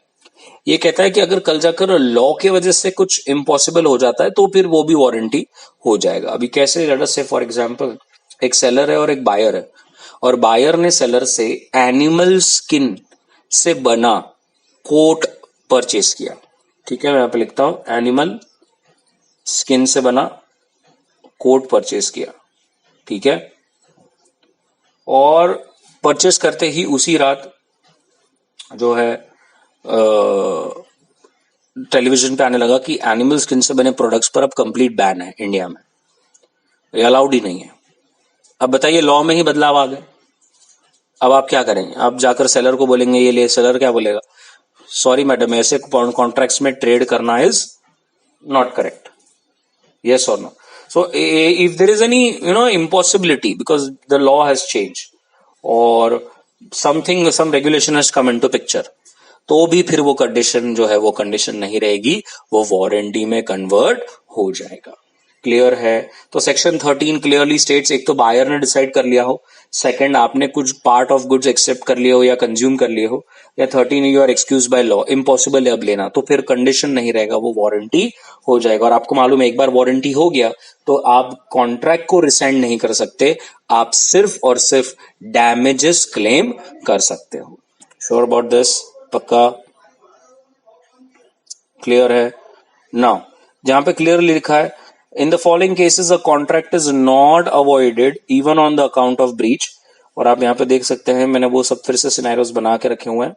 ये कहता है कि अगर कल जाकर लॉ के वजह से कुछ इम्पॉसिबल हो जाता है तो फिर वो भी वारंटी हो जाएगा। अभी कैसे? Late us say for example एक सेलर है और एक बायर है, और बायर ने सेलर से एनिमल स्किन से बना कोट परचेस किया। ठीक है, मैं यहां पे लिखता हूं, एनिमल स्किन से बना कोट परचेस किया। ठीक है, और परचेस करते ही उसी रात जो है टेलीविजन पे आने लगा कि एनिमल स्किन से बने प्रोडक्ट्स पर अब कंप्लीट बैन है इंडिया में, ये अलाउड ही नहीं है। अब बताइए, लॉ में ही बदलाव आ गए, अब आप क्या करेंगे? आप जाकर सेलर को बोलेंगे ये ले, सेलर क्या बोलेगा? सॉरी मैडम, ऐसे कॉन्ट्रैक्ट्स में ट्रेड करना is not correct. Yes or no? So if there is any impossibility because the law has changed or some regulation has come into picture, तो भी फिर वो कंडीशन जो है वो कंडीशन नहीं रहेगी, वो वारंटी में कन्वर्ट हो जाएगा। क्लियर है? तो सेक्शन 13 क्लियरली स्टेट्स, एक तो बायर ने डिसाइड कर लिया हो, सेकंड आपने कुछ पार्ट ऑफ गुड्स एक्सेप्ट कर लिए हो या कंज्यूम कर लिए हो, या 13 you are excuse by law, impossible है अब लेना, तो फिर कंडीशन नहीं रहेगा, वो वारंटी हो जाएगा। और आपको मालूम है एक बार वारंटी हो गया तो आप कॉन्ट्रैक्ट को रिसेंड नहीं कर सकते, आप सिर्फ और सिर्फ डैमेजेस क्लेम कर सकते हो। Sure about this? पक्का? क्लियर है? नाउ जहां पे क्लियरली लिखा है in the following cases a contract is not avoided even on the account of breach. और आप यहां पे देख सकते हैं मैंने वो सब फिर से सिनेरियोस बना के रखे हुए हैं।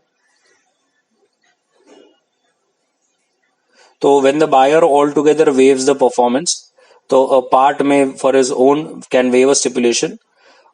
तो when the buyer altogether waives the performance, तो अ पार्ट में for his own can waive a stipulation,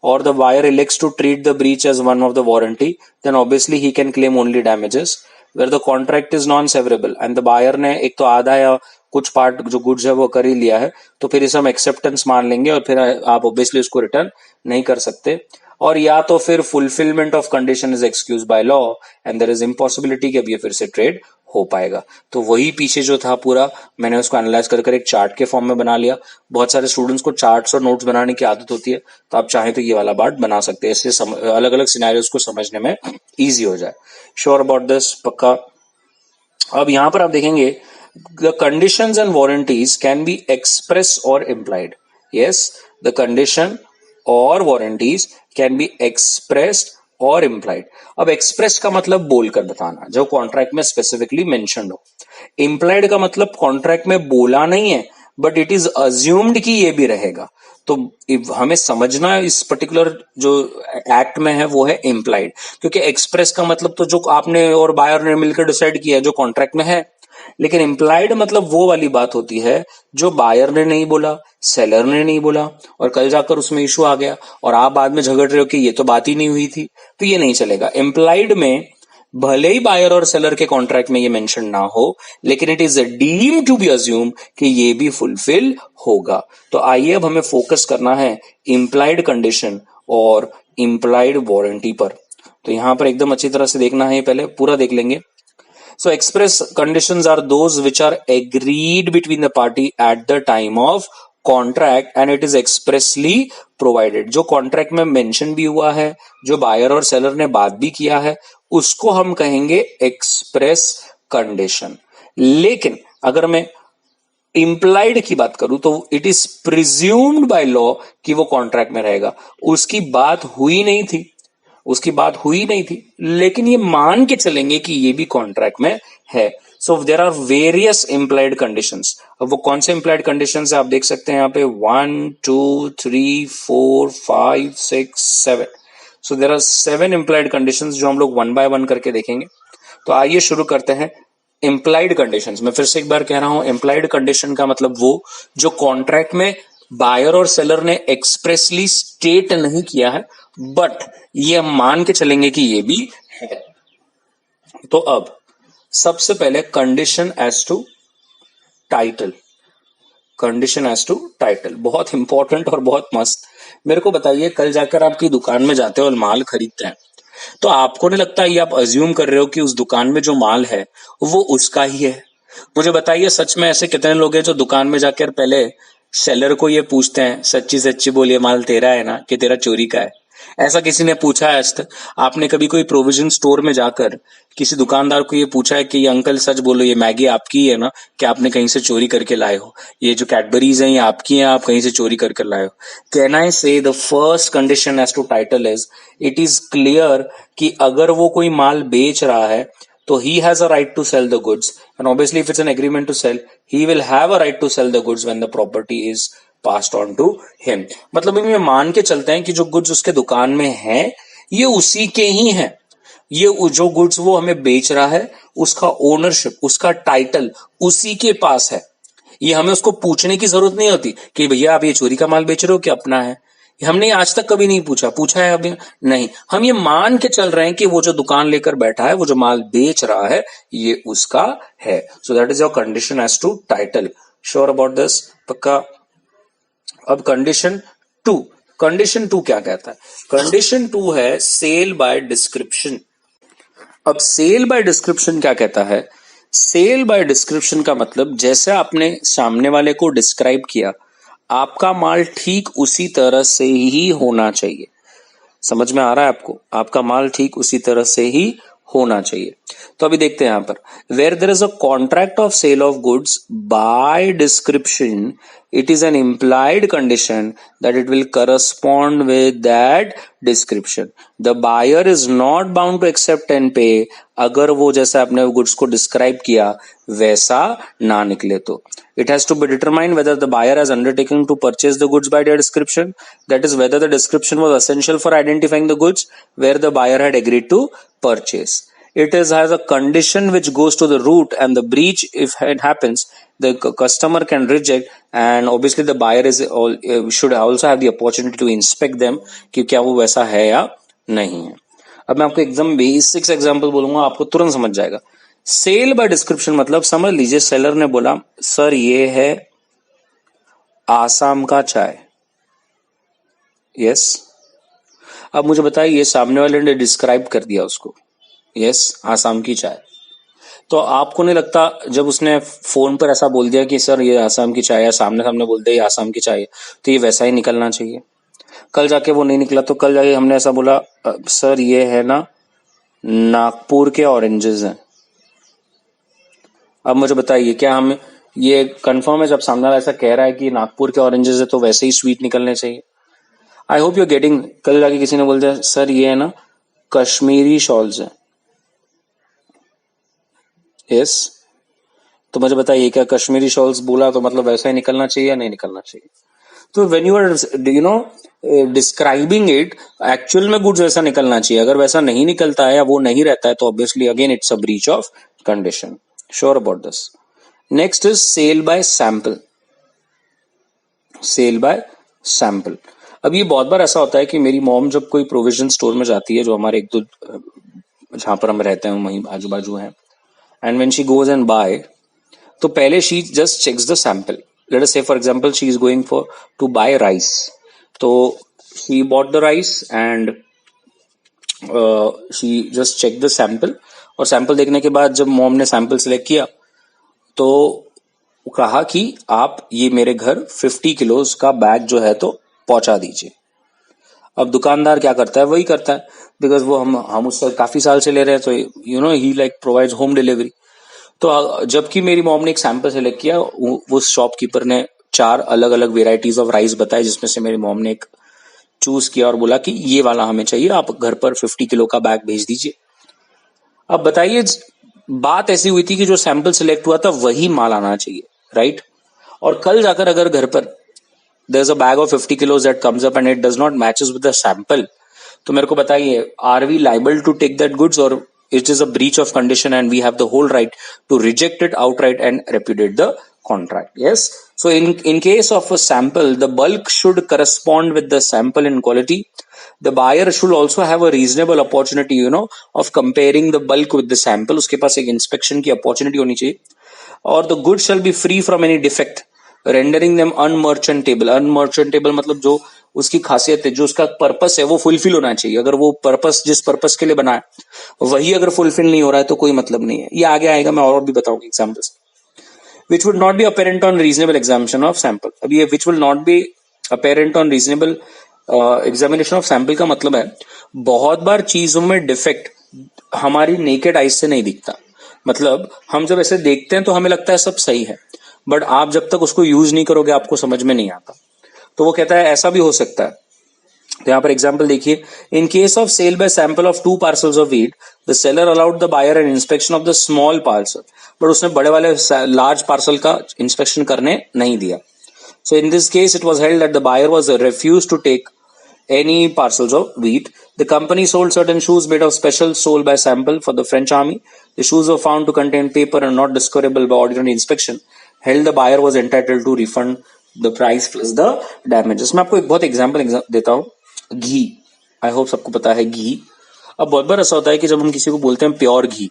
or the buyer elects to treat the breach as one of the warranty, then obviously he can claim only damages. Where the contract is non-severable and the buyer ने एक तो आधा या कुछ part जो goods है वो कर ही लिया है, तो फिर इसे हम एक्सेप्टेंस मान लेंगे और फिर आप ऑब्वियसली उसको रिटर्न नहीं कर सकते। और या तो फिर fulfilment of condition is excuse by law and there is impossibility कि अब ये फिर से ट्रेड हो पाएगा। तो वही पीछे जो था पूरा मैंने उसको एनालाइज कर एक चार्ट के फॉर्म में बना लिया। बहुत सारे स्टूडेंट्स को चार्ट्स और नोट्स बनाने की आदत होती है, तो आप चाहें तो ये वाला पार्ट बना सकते हैं, इससे अलग अलग सिनेरियोस को समझने में इजी हो जाए। Sure about this? पक्का? अब यहां पर आप देखेंगे the conditions and warranties can be express और इम्प्लाइड। यस, द कंडीशन और वारंटीज कैन बी एक्सप्रेस्ड और इम्प्लाइड। अब एक्सप्रेस का मतलब बोलकर बताना, जो कॉन्ट्रैक्ट में स्पेसिफिकली मेंशन्ड हो। इम्प्लाइड का मतलब कॉन्ट्रैक्ट में बोला नहीं है बट इट इज अज्यूम्ड कि ये भी रहेगा। तो हमें समझना इस पर्टिकुलर जो एक्ट में है वो है इम्प्लाइड, क्योंकि एक्सप्रेस का मतलब तो जो आपने और बायर ने मिलकर डिसाइड किया है जो कॉन्ट्रैक्ट में है, लेकिन इम्प्लाइड मतलब वो वाली बात होती है जो बायर ने नहीं बोला, सेलर ने नहीं बोला, और कल जाकर उसमें इशू आ गया और आप बाद में झगड़ रहे हो कि ये तो बात ही नहीं हुई थी, तो ये नहीं चलेगा। इम्प्लाइड में भले ही बायर और सेलर के कॉन्ट्रैक्ट में ये मेंशन ना हो, लेकिन it is deem to be assume कि ये भी फुलफिल होगा। तो आइए अब हमें फोकस करना है इम्प्लाइड कंडीशन और इम्प्लाइड वारंटी पर। तो यहां पर एकदम अच्छी तरह से देखना है, पहले पूरा देख लेंगे। So express conditions are those which are agreed between the party at the time of contract and it is expressly provided। जो कॉन्ट्रैक्ट में मेंशन भी हुआ है, जो बायर और सेलर ने बात भी किया है, उसको हम कहेंगे एक्सप्रेस कंडीशन। लेकिन अगर मैं इम्प्लाइड की बात करूं तो it is presumed by law कि वो कॉन्ट्रैक्ट में रहेगा। उसकी बात हुई नहीं थी, लेकिन ये मान के चलेंगे कि ये भी कॉन्ट्रैक्ट में है। So there are various implied conditions. अब वो कौन से इम्प्लाइड कंडीशंस है आप देख सकते हैं यहाँ पे 1 2 3 4 5 6 7। So there are 7 implied conditions जो हम लोग वन बाय वन करके देखेंगे। तो आइए शुरू करते हैं इम्प्लाइड कंडीशंस। मैं फिर से एक बार कह रहा हूं, इम्प्लाइड कंडीशन का मतलब वो जो कॉन्ट्रैक्ट में बायर और सेलर ने एक्सप्रेसली स्टेट नहीं किया है बट ये हम मान के चलेंगे कि ये भी है। तो अब सबसे पहले condition as to title. Condition as to title बहुत इंपॉर्टेंट और बहुत मस्त। मेरे को बताइए, कल जाकर आपकी दुकान में जाते हो और माल खरीदते हैं, तो आपको नहीं लगता, ये आप अज्यूम कर रहे हो कि उस दुकान में जो माल है वो उसका ही है? मुझे बताइए, सच में ऐसे कितने लोग हैं जो दुकान में जाकर पहले सेलर को ये पूछते हैं, सच्ची सच्ची बोलिए माल तेरा है ना कि तेरा चोरी का है? ऐसा किसी ने पूछा है आज तक? आपने कभी कोई प्रोविजन स्टोर में जाकर किसी दुकानदार को ये पूछा है कि ये अंकल सच बोलो, ये मैगी आपकी है ना कि आपने कहीं से चोरी करके लाए हो? ये जो कैडबरीज हैं ये आपकी हैं, आप कहीं से चोरी करके लाए हो? Can I say the first condition as to title is it is clear कि अगर वो कोई माल बेच रहा है तो he has a right to sell the goods, and obviously if it's an agreement to sell, he will have a right to sell the goods when the property is passed on to him। मतलब ये मान के चलते हैं कि जो goods उसके दुकान में हैं ये उसी के ही हैं। ये जो गुड्स वो हमें बेच रहा है उसका ओनरशिप, उसका टाइटल उसी के पास है। ये हमें उसको पूछने की जरूरत नहीं होती कि भैया आप ये चोरी का माल बेच रहे हो कि अपना है। हमने आज तक कभी नहीं पूछा है अभी नहीं। हम ये मान के चल रहे हैं कि वो जो दुकान लेकर बैठा है, वो जो माल बेच रहा है, ये उसका है। So that is your condition as to title. Sure about this? पक्का? अब कंडीशन टू क्या कहता है? कंडीशन 2 है सेल बाय डिस्क्रिप्शन। अब सेल बाय डिस्क्रिप्शन क्या कहता है? सेल बाय डिस्क्रिप्शन का मतलब जैसे आपने सामने वाले को डिस्क्राइब किया, आपका माल ठीक उसी तरह से ही होना चाहिए। समझ में आ रहा है आपको? आपका माल ठीक उसी तरह से ही होना चाहिए। तो अभी देखते हैं यहां पर, where there is a contract of sale of goods by description, it is an implied condition that it will correspond with that description. The buyer is not bound to accept and pay, अगर वो जैसा अपने goods को describe किया वैसा ना निकले तो। It has to be determined whether the buyer has undertaken to purchase the goods by their description, that is whether the description was essential for identifying the goods where the buyer had agreed to purchase. It has a condition which goes to the root, and the breach, if it happens, the customer can reject, and obviously the buyer should also have the opportunity to inspect them कि क्या वो वैसा है या नहीं है। अब मैं आपको एकदम बेसिक्स एग्जांपल बोलूंगा, आपको तुरंत समझ जाएगा। सेल बाय डिस्क्रिप्शन मतलब समझ लीजिए सेलर ने बोला सर ये है आसाम का चाय, यस। अब मुझे बताइए, ये सामने वाले ने डिस्क्राइब कर दिया उसको, यस, आसाम की चाय। तो आपको नहीं लगता जब उसने फोन पर ऐसा बोल दिया कि सर ये आसाम की चाय है, सामने सामने बोल दिया ये आसाम की चाय है, तो ये वैसा ही निकलना चाहिए। कल जाके वो नहीं निकला तो कल जाके हमने ऐसा बोला सर ये है ना नागपुर के ऑरेंजेस हैं। अब मुझे बताइए क्या हम ये कंफर्म है जब सामने वाला ऐसा कह रहा है कि नागपुर के ऑरेंजेस है तो वैसे ही स्वीट निकलने चाहिए। I hope you getting. कल जाके किसी ने बोल दिया सर ये है ना कश्मीरी शॉल्स है, यस, तो मुझे बताइए क्या कश्मीरी शॉल्स बोला तो मतलब वैसा ही निकलना चाहिए या नहीं निकलना चाहिए। तो when you are describing it, actual में गुड्स वैसा निकलना चाहिए। अगर वैसा नहीं निकलता है या वो नहीं रहता है तो obviously again it's a breach of condition. Sure about this. Next is sale by sample. Sale by sample, अब ये बहुत बार ऐसा होता है कि मेरी मॉम जब कोई प्रोविजन स्टोर में जाती है, जो हमारे एक दो जहां पर हम रहते हैं वहीं आजू बाजू हैं, and when she goes and buy, तो पहले she just checks the sample. Let us say for example she is going for to buy rice, तो she bought the rice and she just check the sample, और sample देखने के बाद जब mom ने sample select किया तो कहा कि आप ये मेरे घर 50 किलोज का बैग जो है तो पहुंचा दीजिए। अब दुकानदार क्या करता है, वही करता है, बिकॉज वो हम उससे काफी साल से ले रहे हैं, तो you know he like provides home delivery. तो जबकि मेरी मॉम ने एक सैंपल सेलेक्ट किया, वो शॉपकीपर ने 4 अलग अलग वेराइटीज ऑफ राइस बताए, जिसमें से मेरी मॉम ने एक चूज किया और बोला कि ये वाला हमें चाहिए, आप घर पर 50 किलो का बैग भेज दीजिए। अब बताइए, बात ऐसी हुई थी कि जो सैंपल सिलेक्ट हुआ था वही माल आना चाहिए, राइट? और कल जाकर अगर घर पर there's a bag of 50 kilos that comes up and it does not matches with the sample, तो मेरे को बताइए, are we liable to take that goods or it is a breach of condition and we have the whole right to reject it outright and repudiate the contract? Yes. So in case of a sample, the bulk should correspond with the sample in quality. The buyer should also have a reasonable opportunity, of comparing the bulk with the sample. उसके पास एक inspection की opportunity होनी चाहिए, और the goods shall be free from any defect, rendering them unmerchantable. Unmerchantable मतलब जो उसकी खासियत है, जो उसका पर्पस है वो फुलफिल होना चाहिए। अगर वो पर्पस जिस पर्पस के लिए बना है वही अगर फुलफिल नहीं हो रहा है तो कोई मतलब नहीं है। ये आगे आएगा, मैं और भी बताऊंगा examples. which would not be apparent on reasonable examination of sample. अब ये which will not be apparent on reasonable examination of sample का मतलब है बहुत बार चीजों में डिफेक्ट हमारी नेकेड आइज से नहीं दिखता। मतलब हम जब ऐसे देखते हैं तो हमें लगता है सब सही है, बट आप जब तक उसको यूज नहीं करोगे आपको समझ में नहीं आता। तो वो कहता है ऐसा भी हो सकता है। तो यहाँ पर एग्जाम्पल देखिए, in case of sale by sample of 2 parcels of wheat, the seller allowed the buyer an inspection of the small parcel, but उसने बड़े वाले लार्ज पार्सल का इंस्पेक्शन करने नहीं दिया। So in this case it was held that the buyer was refuse to take any parcels of wheat. The company sold certain shoes made of special sole by sample for the French army. The shoes were found to contain paper and not discoverable by ordinary inspection. Held the buyer was entitled to refund the price plus the damages. मैं आपको एक बहुत example देता हूँ। घी, I hope सबको पता है घी। अब बहुत बार ऐसा होता है कि जब हम किसी को बोलते हैं प्योर घी,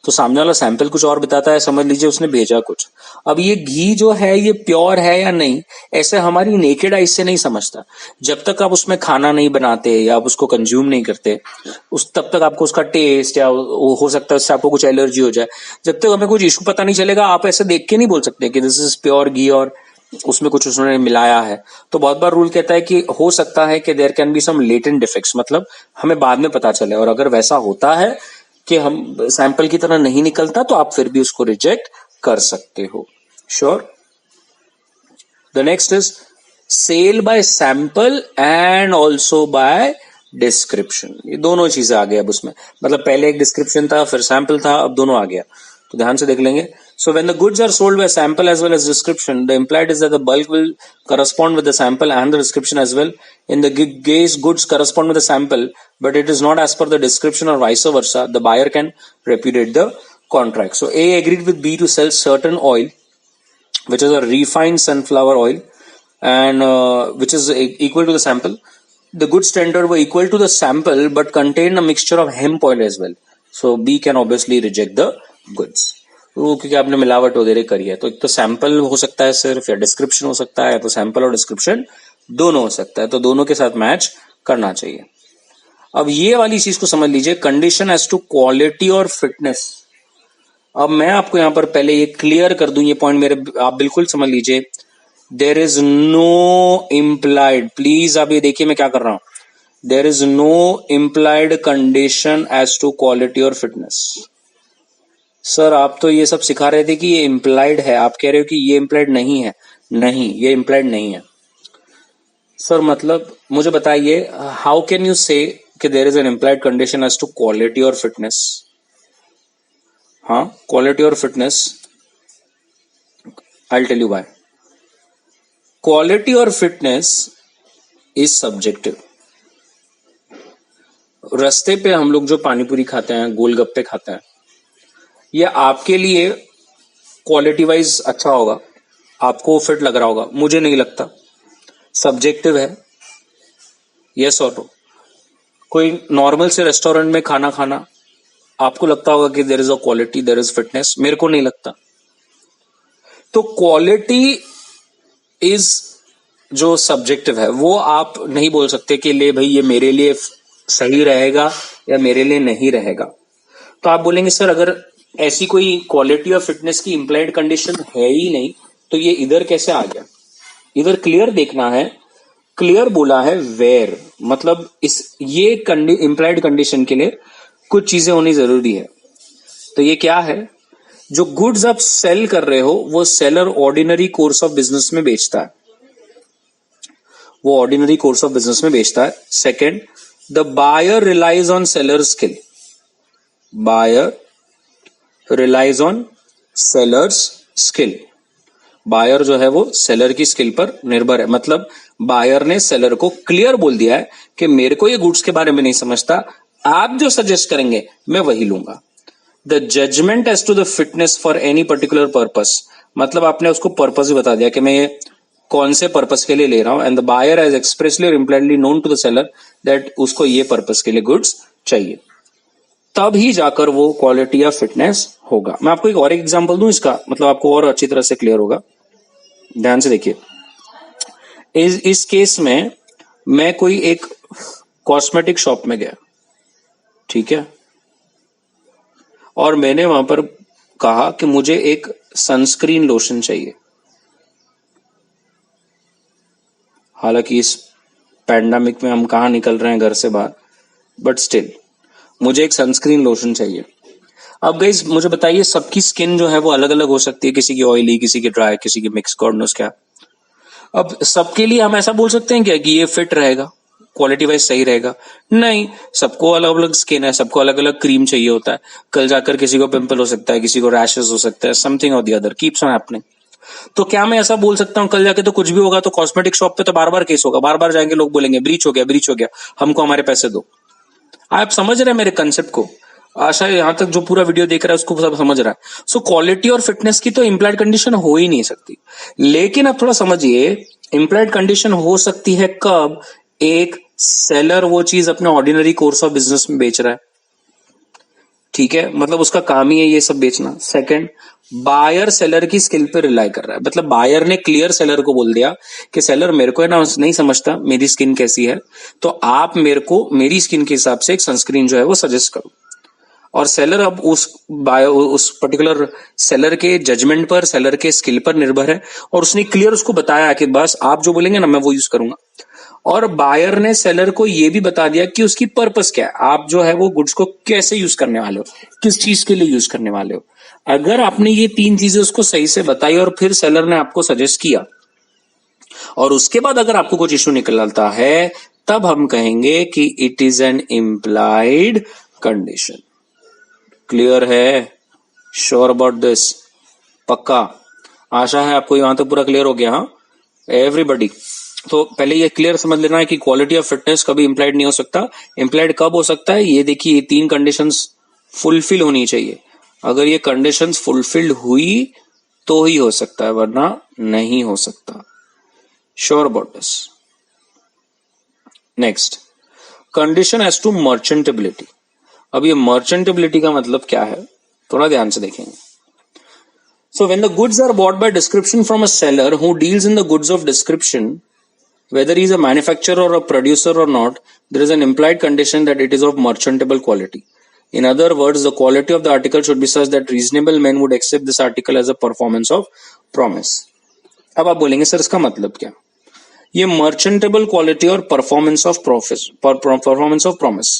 तो सामने वाला सैंपल कुछ और बताता है, समझ लीजिए उसने भेजा कुछ। अब ये घी जो है ये प्योर है या नहीं, ऐसे हमारी नेकेड आइज से नहीं समझता। जब तक आप उसमें खाना नहीं बनाते या आप उसको कंज्यूम नहीं करते, तब तक आपको उसका टेस्ट या हो सकता है उससे आपको कुछ एलर्जी हो जाए। जब तक हमें कुछ इशू पता नहीं चलेगा, आप ऐसे देख के नहीं बोल सकते कि दिस इज प्योर घी और उसमें कुछ उसने मिलाया है। तो बहुत बार रूल कहता है कि हो सकता है कि there can be some latent defects, मतलब हमें बाद में पता चले। और अगर वैसा होता है कि हम सैंपल की तरह नहीं निकलता तो आप फिर भी उसको रिजेक्ट कर सकते हो। Sure. The next is sale by sample and also by description. ये दोनों चीजें आ गई अब उसमें, मतलब पहले एक डिस्क्रिप्शन था फिर सैंपल था, अब दोनों आ गया, तो ध्यान से देख लेंगे। So when the goods are sold by sample as well as description, the implied is that the bulk will correspond with the sample and the description as well. In the case goods correspond with the sample, but it is not as per the description or vice versa, the buyer can repudiate the contract. So A agreed with B to sell certain oil, which is a refined sunflower oil, and which is equal to the sample. The goods tendered were equal to the sample, but contained a mixture of hemp oil as well. So B can obviously reject the goods. वो क्योंकि आपने मिलावट वगैरह करी है, तो एक तो सैंपल हो सकता है सिर्फ, या डिस्क्रिप्शन हो सकता है, या तो सैंपल और डिस्क्रिप्शन दोनों हो सकता है, तो दोनों के साथ मैच करना चाहिए। अब ये वाली चीज को समझ लीजिए, कंडीशन एज टू क्वालिटी और फिटनेस। अब मैं आपको यहां पर पहले ये क्लियर कर दूं, ये पॉइंट मेरे आप बिल्कुल समझ लीजिए। There is no implied, please आप ये देखिए मैं क्या कर रहा हूं, there is no implied condition as to quality और फिटनेस। सर आप तो ये सब सिखा रहे थे कि ये इम्प्लाइड है, आप कह रहे हो कि ये इम्प्लाइड नहीं है। नहीं, ये इम्प्लाइड नहीं है सर। मतलब मुझे बताइए, हाउ कैन यू से कि there is an implied condition as to quality और फिटनेस? हाँ, क्वालिटी और fitness, I will tell you why. Quality और फिटनेस इज सब्जेक्टिव। रास्ते पे हम लोग जो पानीपुरी खाते हैं, गोलगप्पे खाते हैं, ये आपके लिए क्वालिटी वाइज अच्छा होगा, आपको फिट लग रहा होगा, मुझे नहीं लगता, सब्जेक्टिव है। यस और नो। कोई नॉर्मल से रेस्टोरेंट में खाना खाना आपको लगता होगा कि there is a quality, there is fitness, मेरे को नहीं लगता। तो क्वालिटी इज जो सब्जेक्टिव है वो आप नहीं बोल सकते कि ले भाई ये मेरे लिए सही रहेगा या मेरे लिए नहीं रहेगा। तो आप बोलेंगे सर अगर ऐसी कोई क्वालिटी और फिटनेस की इंप्लाइड कंडीशन है ही नहीं तो ये इधर कैसे आ गया? इधर क्लियर देखना है, क्लियर बोला है वेयर, मतलब इस ये इंप्लाइड कंडीशन के लिए कुछ चीजें होनी जरूरी है। तो ये क्या है? जो गुड्स आप सेल कर रहे हो वो seller ordinary course of business में बेचता है, वो ऑर्डिनरी कोर्स ऑफ बिजनेस में बेचता है। Second, the buyer relies on seller skill, buyer relies on seller's skill, buyer जो है वो सेलर की स्किल पर निर्भर है। मतलब बायर ने सेलर को क्लियर बोल दिया है कि मेरे को ये गुड्स के बारे में नहीं समझता, आप जो सजेस्ट करेंगे मैं वही लूंगा। The judgement as to the fitness for any particular purpose, मतलब आपने उसको पर्पस भी बता दिया कि मैं ये कौन से पर्पस के लिए ले रहा हूं, and the buyer has expressly और impliedly known to the seller that उसको ये पर्पस के लिए गुड्स चाहिए, तब ही जाकर वो क्वालिटी या फिटनेस होगा। मैं आपको एक और एग्जांपल दूं इसका, मतलब आपको और अच्छी तरह से क्लियर होगा। ध्यान से देखिए, इस केस में मैं कोई एक कॉस्मेटिक शॉप में गया, ठीक है, और मैंने वहां पर कहा कि मुझे एक सनस्क्रीन लोशन चाहिए। हालांकि इस पैंडेमिक में हम कहाँ निकल रहे हैं घर से बाहर, बट स्टिल मुझे एक सनस्क्रीन लोशन चाहिए। अब गाइस मुझे बताइए, सबकी स्किन जो है वो अलग अलग हो सकती है, किसी की ऑयली, किसी की ड्राई, किसी की मिक्स, गॉड नोस क्या। अब सबके लिए हम ऐसा बोल सकते हैं क्या कि ये फिट रहेगा, क्वालिटी वाइज सही रहेगा? नहीं, सबको अलग अलग स्किन है, सबको अलग अलग क्रीम चाहिए होता है। कल जाकर किसी को पिंपल हो सकता है, किसी को रैशेस हो सकता है, समथिंग और the other keeps on happening. तो क्या मैं ऐसा बोल सकता हूं कल जाके तो कुछ भी होगा, तो कॉस्मेटिक शॉप पे तो बार बार केस होगा, बार बार जाएंगे लोग, बोलेंगे ब्रीच हो गया, ब्रीच हो गया, हमको हमारे पैसे दो। आप समझ रहे हैं मेरे कंसेप्ट को? आशा यहां तक जो पूरा वीडियो देख रहा है उसको सब समझ रहा है। सो क्वालिटी और फिटनेस की तो इम्प्लाइड कंडीशन हो ही नहीं सकती। लेकिन अब थोड़ा समझिए, इम्प्लाइड कंडीशन हो सकती है कब? एक सेलर वो चीज अपने ऑर्डिनरी कोर्स ऑफ बिजनेस में बेच रहा है, ठीक है, मतलब उसका काम ही है ये सब बेचना। सेकंड, बायर सेलर की स्किल पे रिलाई कर रहा है, मतलब बायर ने क्लियर सेलर को बोल दिया कि सेलर मेरे को है ना नहीं समझता मेरी स्किन कैसी है, तो आप मेरे को मेरी स्किन के हिसाब से एक सनस्क्रीन जो है वो सजेस्ट करो। और सेलर अब उस पर्टिकुलर सेलर के जजमेंट पर, सेलर के स्किल पर निर्भर है, और उसने क्लियर उसको बताया कि बस आप जो बोलेंगे ना मैं वो यूज करूंगा। और बायर ने सेलर को ये भी बता दिया कि उसकी पर्पस क्या है, आप जो है वो गुड्स को कैसे यूज करने वाले हो, किस चीज के लिए यूज करने वाले हो। अगर आपने ये 3 चीजें उसको सही से बताई और फिर सेलर ने आपको सजेस्ट किया और उसके बाद अगर आपको कुछ इश्यू निकलता है, तब हम कहेंगे कि it is an implied condition. Clear है? Sure about this? पक्का? आशा है आपको यहां तक पूरा क्लियर हो गया। हाँ एवरीबडी, तो पहले ये क्लियर समझ लेना है कि क्वालिटी ऑफ फिटनेस कभी इंप्लाइड नहीं हो सकता। इंप्लाइड कब हो सकता है? ये देखिए, ये 3 कंडीशंस फुलफिल होनी चाहिए। अगर ये कंडीशंस फुलफिल्ड हुई तो ही हो सकता है, वरना नहीं हो सकता। Sure about this? Next, condition as to merchantability. अब ये मर्चेंटेबिलिटी का मतलब क्या है, थोड़ा ध्यान से देखेंगे। So when the goods are bought by description from a seller who deals in the goods of description, whether he is a manufacturer or a producer or not, there is an implied condition that it is of merchantable quality. In other words, the quality of the article should be such that reasonable men would accept this article as a performance of promise. अब आप बोलेंगे sir इसका मतलब क्या? ये merchantable quality और performance of promise,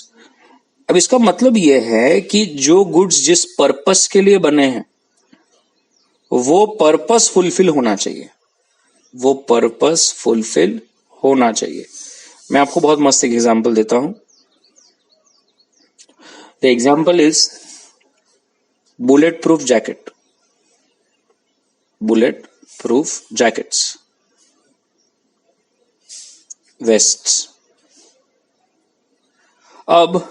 अब इसका मतलब ये है कि जो गुड्स जिस पर्पस के लिए बने हैं वो पर्पस फुलफिल होना चाहिए, वो पर्पस फुलफिल होना चाहिए। मैं आपको बहुत मस्त एक एग्जांपल देता हूं। The example is bullet proof jacket, bullet proof jackets, wastes. अब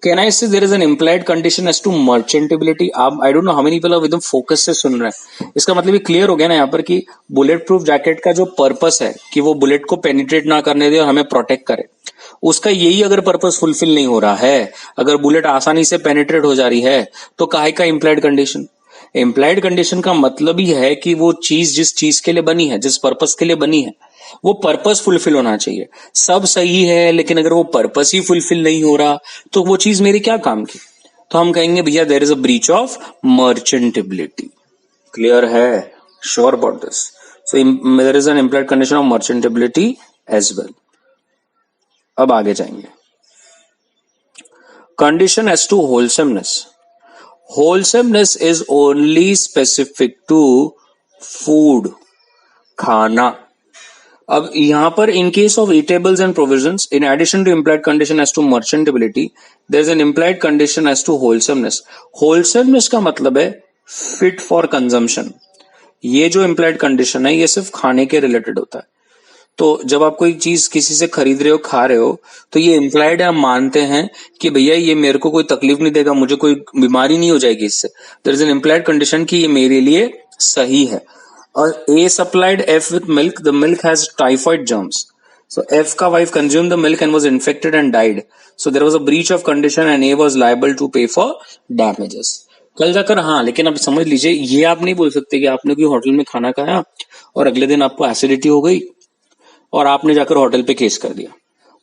Can I say there is an implied condition as to merchantability? आप I don't know how many people are एकदम फोकस से सुन रहे हैं। इसका मतलब ये क्लियर हो गया ना यहाँ पर कि बुलेट प्रूफ जैकेट का जो पर्पस है कि वो बुलेट को पेनिट्रेट ना करने दे और हमें प्रोटेक्ट करे, उसका यही अगर पर्पस फुलफिल नहीं हो रहा है, अगर बुलेट आसानी से पेनिट्रेट हो जा रही है, तो काहे का इम्प्लाइड कंडीशन? इम्प्लाइड कंडीशन का मतलब ही है कि वो चीज जिस चीज के लिए बनी है, जिस पर्पस के लिए बनी है, वो पर्पस फुलफिल होना चाहिए। सब सही है लेकिन अगर वो पर्पस ही फुलफिल नहीं हो रहा तो वो चीज मेरे क्या काम की? तो हम कहेंगे भैया there is a breach of merchantability. Clear है? Sure about this? So there is an implied condition of merchantability as well. अब आगे जाएंगे। Condition as to wholesomeness. Wholesomeness is only specific to food, खाना। अब यहां पर in case of eatables and provisions, in addition to implied condition as to merchantability, there is an implied condition as to wholesomeness. Wholesomeness का मतलब है fit for consumption. ये जो implied condition है ये सिर्फ खाने के रिलेटेड होता है। तो जब आप कोई चीज किसी से खरीद रहे हो, खा रहे हो, तो ये इम्प्लाइड है, हम मानते हैं कि भैया ये मेरे को कोई तकलीफ नहीं देगा, मुझे कोई बीमारी नहीं हो जाएगी इससे। There is an implied condition कि ये मेरे लिए सही है। और A supplied F with milk. The milk has typhoid germs. So F का wife consumed the milk and was infected and died. So there was a breach of condition and A was liable to pay for damages. कल जाकर हाँ, लेकिन अब समझ लीजिए, ये आप नहीं बोल सकते कि आपने कोई होटल में खाना खाया और अगले दिन आपको एसिडिटी हो गई और आपने जाकर होटल पे केस कर दिया।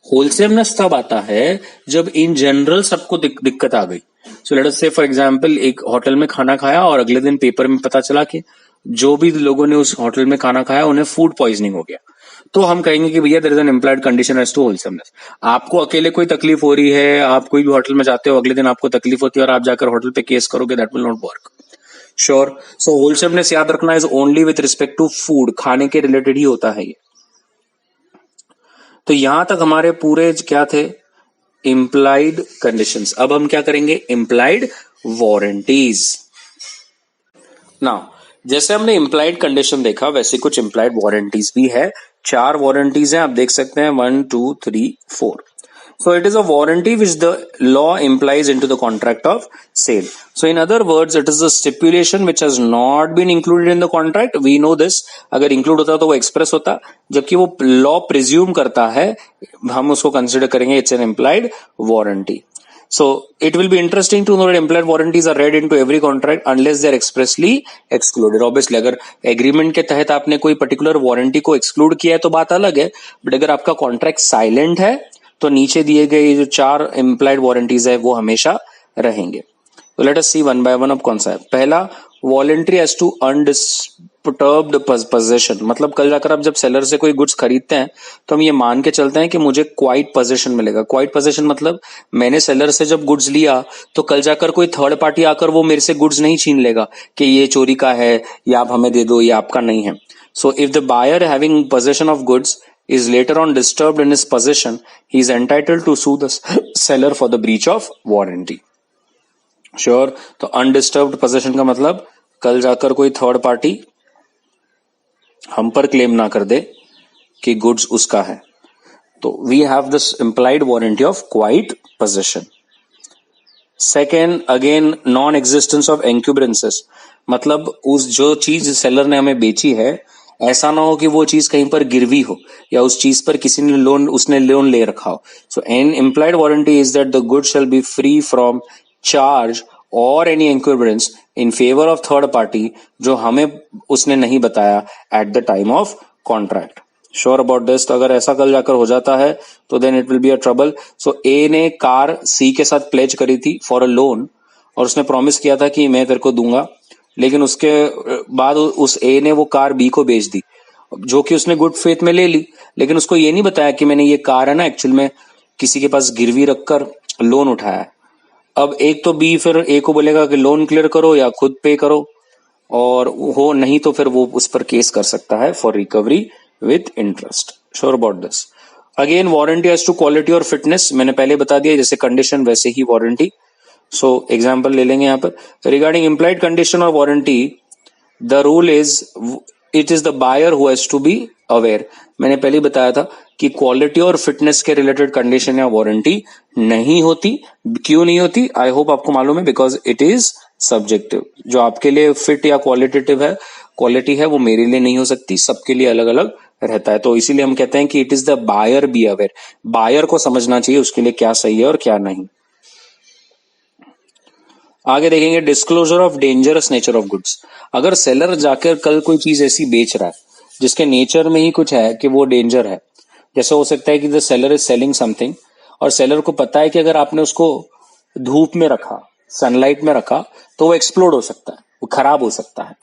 होलसेमनेस तब आता है जब इन जनरल सबको दिक्कत आ गई। So let us say for example एक होटल में खाना खाया और अगले दिन पेपर में पता चला कि जो भी लोगों ने उस होटल में खाना खाया उन्हें फूड पॉइजनिंग हो गया, तो हम कहेंगे कि भैया there is an implied condition as to wholesomeness. आपको अकेले कोई तकलीफ हो रही है, आप कोई भी होटल में जाते हो, अगले दिन आपको तकलीफ होती है और आप जाकर होटल पे केस करोगे, that will not work. Sure? So wholesomeness याद रखना is only with respect to food, खाने के रिलेटेड ही होता है ये। तो यहां तक हमारे पूरे क्या थे? Implied conditions. अब हम क्या करेंगे? Implied warranties. नाउ जैसे हमने इम्प्लाइड कंडीशन देखा, वैसे कुछ इम्प्लाइड वारंटीज भी है। 4 वारंटीज हैं, आप देख सकते हैं 1 2 3 4। So it is a warranty which the law implies into the contract of sale. So in other words, it is a stipulation which has not been included in the contract. We know this. अगर include होता तो वो express होता, जबकि वो law presume करता है, हम उसको consider करेंगे it's an implied warranty. So it will be interesting to know that implied warranties are read into every contract unless they are expressly excluded. Obviously अगर agreement के तहत आपने कोई particular warranty को exclude किया है तो बात अलग है, but अगर आपका contract silent है तो नीचे दिए गए जो 4 इम्प्लाइड वारंटीज है वो हमेशा रहेंगे। तो let us see one by one. अब कौन सा है? पहला, voluntary as to undisturbed possession, मतलब कल जाकर आप जब सेलर से कोई गुड्स खरीदते हैं तो हम ये मान के चलते हैं कि मुझे क्वाइट पोजेशन मिलेगा। क्वाइट पोजेशन मतलब मैंने सेलर से जब गुड्स लिया तो कल जाकर कोई थर्ड पार्टी आकर वो मेरे से गुड्स नहीं छीन लेगा कि ये चोरी का है या आप हमें दे दो, ये आपका नहीं है। So if the buyer having possession of goods is later on disturbed in his possession, he is entitled to sue the seller for the breach of warranty. Sure? तो अनडिस्टर्ब्ड पोजेशन का मतलब कल जाकर कोई थर्ड पार्टी हम पर claim ना कर दे कि गुड्स उसका है। तो we have this implied warranty of quiet possession. Second, again non existence of encumbrances, मतलब उस जो चीज सेलर ने हमें बेची है ऐसा ना हो कि वो चीज कहीं पर गिरवी हो या उस चीज पर किसी ने उसने लोन ले रखा हो। So an implied warranty is that the good shall be free from charge और any encumbrance in favour of third party जो हमें उसने नहीं बताया at the time of contract. Sure about this? तो अगर ऐसा कल जाकर हो जाता है तो then it will be a trouble. So A ने कार सी के साथ प्लेज करी थी फॉर अ लोन और उसने प्रॉमिस किया था कि मैं तेरे को दूंगा, लेकिन उसके बाद उस ए ने वो कार बी को बेच दी जो कि उसने गुड फेथ में ले ली, लेकिन उसको ये नहीं बताया कि मैंने ये कार है ना एक्चुअल में किसी के पास गिरवी रखकर लोन उठाया है। अब एक तो बी फिर ए को बोलेगा कि लोन क्लियर करो या खुद पे करो, और हो नहीं तो फिर वो उस पर केस कर सकता है for recovery with interest. Sure about this? Again warranty as to quality और फिटनेस, मैंने पहले बता दिया, जैसे कंडीशन वैसे ही वारंटी। सो एग्जाम्पल ले लेंगे यहाँ पर। रिगार्डिंग इम्प्लाइड कंडीशन और warranty the rule is it is the buyer who has to be aware. मैंने पहले ही बताया था कि क्वालिटी और फिटनेस के रिलेटेड कंडीशन या वारंटी नहीं होती। क्यों नहीं होती? आई होप आपको मालूम है, बिकॉज इट इज सब्जेक्टिव। जो आपके लिए फिट या क्वालिटेटिव है, क्वालिटी है, वो मेरे लिए नहीं हो सकती, सबके लिए अलग अलग रहता है। तो इसीलिए हम कहते हैं कि it is the buyer be aware. Buyer को समझना चाहिए उसके लिए क्या सही है और क्या नहीं। आगे देखेंगे disclosure of dangerous nature of goods. अगर सेलर जाकर कल कोई चीज ऐसी बेच रहा है जिसके नेचर में ही कुछ है कि वो डेंजर है, जैसे हो सकता है कि the seller is selling something और सेलर को पता है कि अगर आपने उसको धूप में रखा, सनलाइट में रखा, तो वो एक्सप्लोड हो सकता है, वो खराब हो सकता है।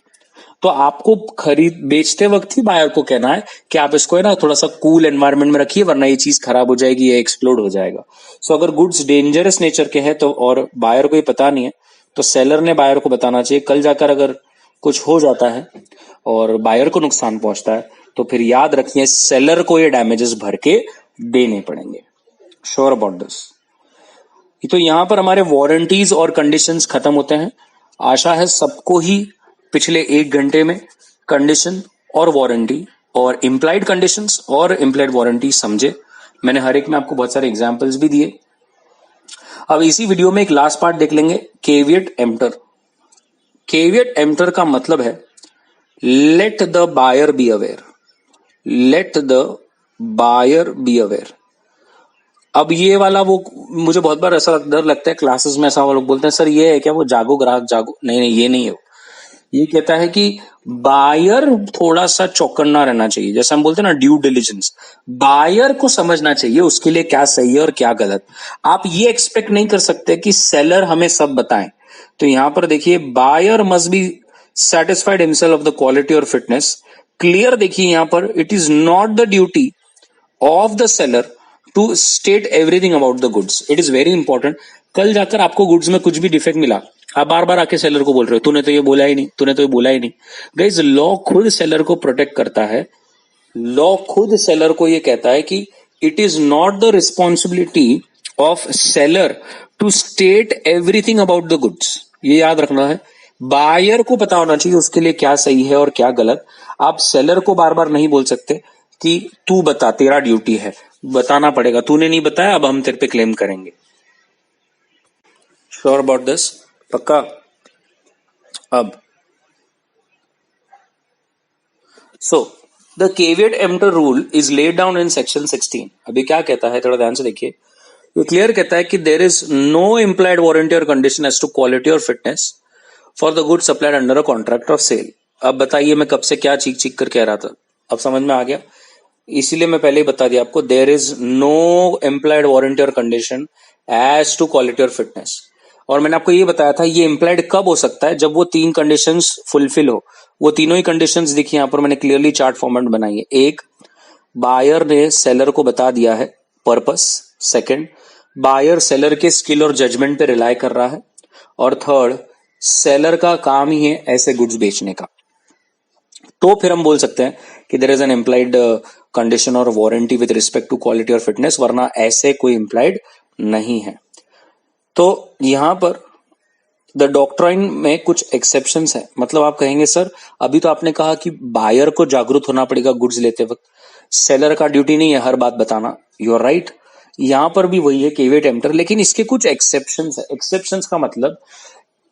तो आपको खरीद बेचते वक्त ही बायर को कहना है कि आप इसको है ना थोड़ा सा कूल एनवायरनमेंट में रखिए, वरना ये चीज खराब हो जाएगी, ये एक्सप्लोड हो जाएगा। सो अगर गुड्स डेंजरस नेचर के हैं तो और बायर को ये पता नहीं है, तो सेलर ने बायर को बताना चाहिए। कल जाकर अगर कुछ हो जाता है और बायर को नुकसान पहुंचता है तो फिर याद रखिए सेलर को ये डैमेजेस भर के देने पड़ेंगे। Sure about this? तो यहां पर हमारे वारंटीज और कंडीशंस खत्म होते हैं। आशा है सबको ही पिछले 1 घंटे में कंडीशन और वारंटी और इम्प्लाइड कंडीशंस और इम्प्लाइड वारंटी समझे। मैंने हर एक में आपको बहुत सारे एग्जांपल्स भी दिए। अब इसी वीडियो में एक लास्ट पार्ट देख लेंगे, केवियट एम्प्टर। केवियट एम्प्टर का मतलब है let the buyer be aware. Let the buyer be aware. अब ये वाला वो मुझे बहुत बार ऐसा डर लगता है क्लासेस में, ऐसा वो लोग बोलते हैं सर ये है क्या वो जागो ग्राहक जागो? नहीं नहीं, ये नहीं है। ये कहता है कि बायर थोड़ा सा चौकन्ना रहना चाहिए, जैसे हम बोलते हैं ना ड्यू डिलिजेंस। बायर को समझना चाहिए उसके लिए क्या सही है और क्या गलत। आप ये एक्सपेक्ट नहीं कर सकते कि सेलर हमें सब बताएं। तो यहां पर देखिए buyer must be satisfied himself of the quality और फिटनेस। क्लियर देखिए यहां पर it is not the duty of the seller to state everything about the goods. It is very important. कल जाकर आपको गुड्स में कुछ भी डिफेक्ट मिला, आप बार बार आके सेलर को बोल रहे हो तूने तो ये बोला ही नहीं, तूने तो ये बोला ही नहीं। गाइस लॉ खुद सेलर को प्रोटेक्ट करता है। लॉ खुद सेलर को ये कहता है कि it is not the responsibility of seller to state everything about the goods. ये याद रखना है। बायर को पता होना चाहिए उसके लिए क्या सही है और क्या गलत। आप सेलर को बार बार नहीं बोल सकते कि तू बता, तेरा ड्यूटी है, बताना पड़ेगा, तूने नहीं बताया अब हम तेरे पे क्लेम करेंगे। Sure about this? पक्का? अब so the caveat emptor rule is laid down in section 16। अभी क्या कहता है थोड़ा ध्यान से देखिए। ये क्लियर कहता है कि there is no implied warranty और कंडीशन एज टू क्वालिटी और fitness for the good supplied under a contract of sale. अब बताइए मैं कब से क्या चीख चीख कर कह रहा था, अब समझ में आ गया? इसीलिए मैं पहले ही बता दिया आपको, there is no implied warranty और कंडीशन एज टू क्वालिटी और फिटनेस। और मैंने आपको ये बताया था ये इम्प्लाइड कब हो सकता है, जब वो तीन कंडीशंस फुलफिल हो। वो तीनों ही कंडीशंस देखिए यहाँ पर मैंने क्लियरली चार्ट फॉर्मेट बनाई है। एक, बायर ने सेलर को बता दिया है पर्पस। सेकंड, बायर सेलर के स्किल और जजमेंट पे रिलाई कर रहा है। और थर्ड, सेलर का काम ही है ऐसे गुड्स बेचने का। तो फिर हम बोल सकते हैं कि there is an implied condition और warranty with respect to quality और फिटनेस, वरना ऐसे कोई इम्प्लाइड नहीं है। तो यहां पर द डॉक्ट्राइन में कुछ एक्सेप्शंस है। मतलब आप कहेंगे सर अभी तो आपने कहा कि बायर को जागरूक होना पड़ेगा गुड्स लेते वक्त, सेलर का ड्यूटी नहीं है हर बात बताना। यू आर राइट, यहां पर भी वही है केविएट एम्प्टर, लेकिन इसके कुछ एक्सेप्शंस है। एक्सेप्शंस का मतलब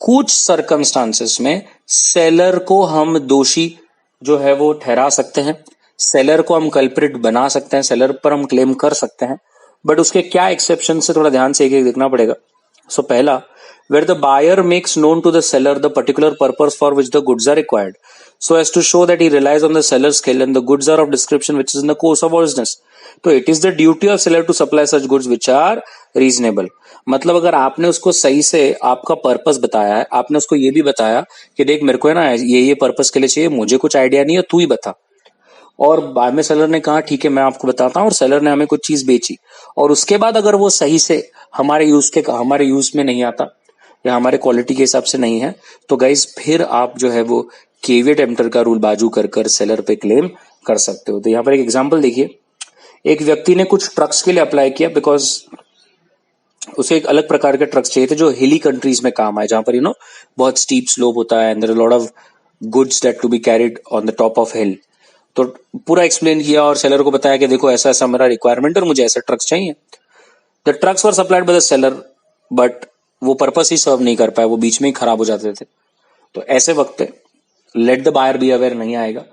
कुछ सर्कमस्टांसेस में सेलर को हम दोषी जो है वो ठहरा सकते हैं, सेलर को हम कल्प्रिट बना सकते हैं, सेलर पर हम क्लेम कर सकते हैं। बट उसके क्या एक्सेप्शन से थोड़ा ध्यान से एक एक देखना पड़ेगा। सो पहला, where the buyer makes known to the seller the particular purpose for which the goods are required, so as to show that he relies on the seller's skill and the goods are of description which is in the course of business. तो it is the duty of seller to supply such goods which are reasonable. मतलब अगर आपने उसको सही से आपका purpose बताया है, आपने उसको ये भी बताया कि देख मेरे को है ना ये पर्पस के लिए चाहिए, मुझे कुछ आइडिया नहीं है, तू ही बता। और बाद में सेलर ने कहा ठीक है मैं आपको बताता हूँ, और सेलर ने हमें कुछ चीज बेची, और उसके बाद अगर वो सही से हमारे यूज में नहीं आता या हमारे क्वालिटी के हिसाब से नहीं है, तो गाइज फिर आप जो है वो केविएट एम्प्टर का रूल बाजू कर कर सेलर पे क्लेम कर सकते हो। तो यहाँ पर एक एग्जांपल देखिए, एक व्यक्ति ने कुछ ट्रक्स के लिए अप्लाई किया बिकॉज उसे एक अलग प्रकार के ट्रक्स चाहिए थे जो हिली कंट्रीज में काम आए, जहां पर बहुत स्टीप स्लोप होता है and there are lot of goods that to be carried on the top of hill. तो पूरा एक्सप्लेन किया और सेलर को बताया कि देखो ऐसा ऐसा मेरा रिक्वायरमेंट और मुझे ऐसे ट्रक्स चाहिए। The trucks were supplied by the seller, but वो पर्पस ही सर्व नहीं कर पाए, वो बीच में ही खराब हो जाते थे। तो ऐसे वक्त पे let the buyer be aware नहीं आएगा,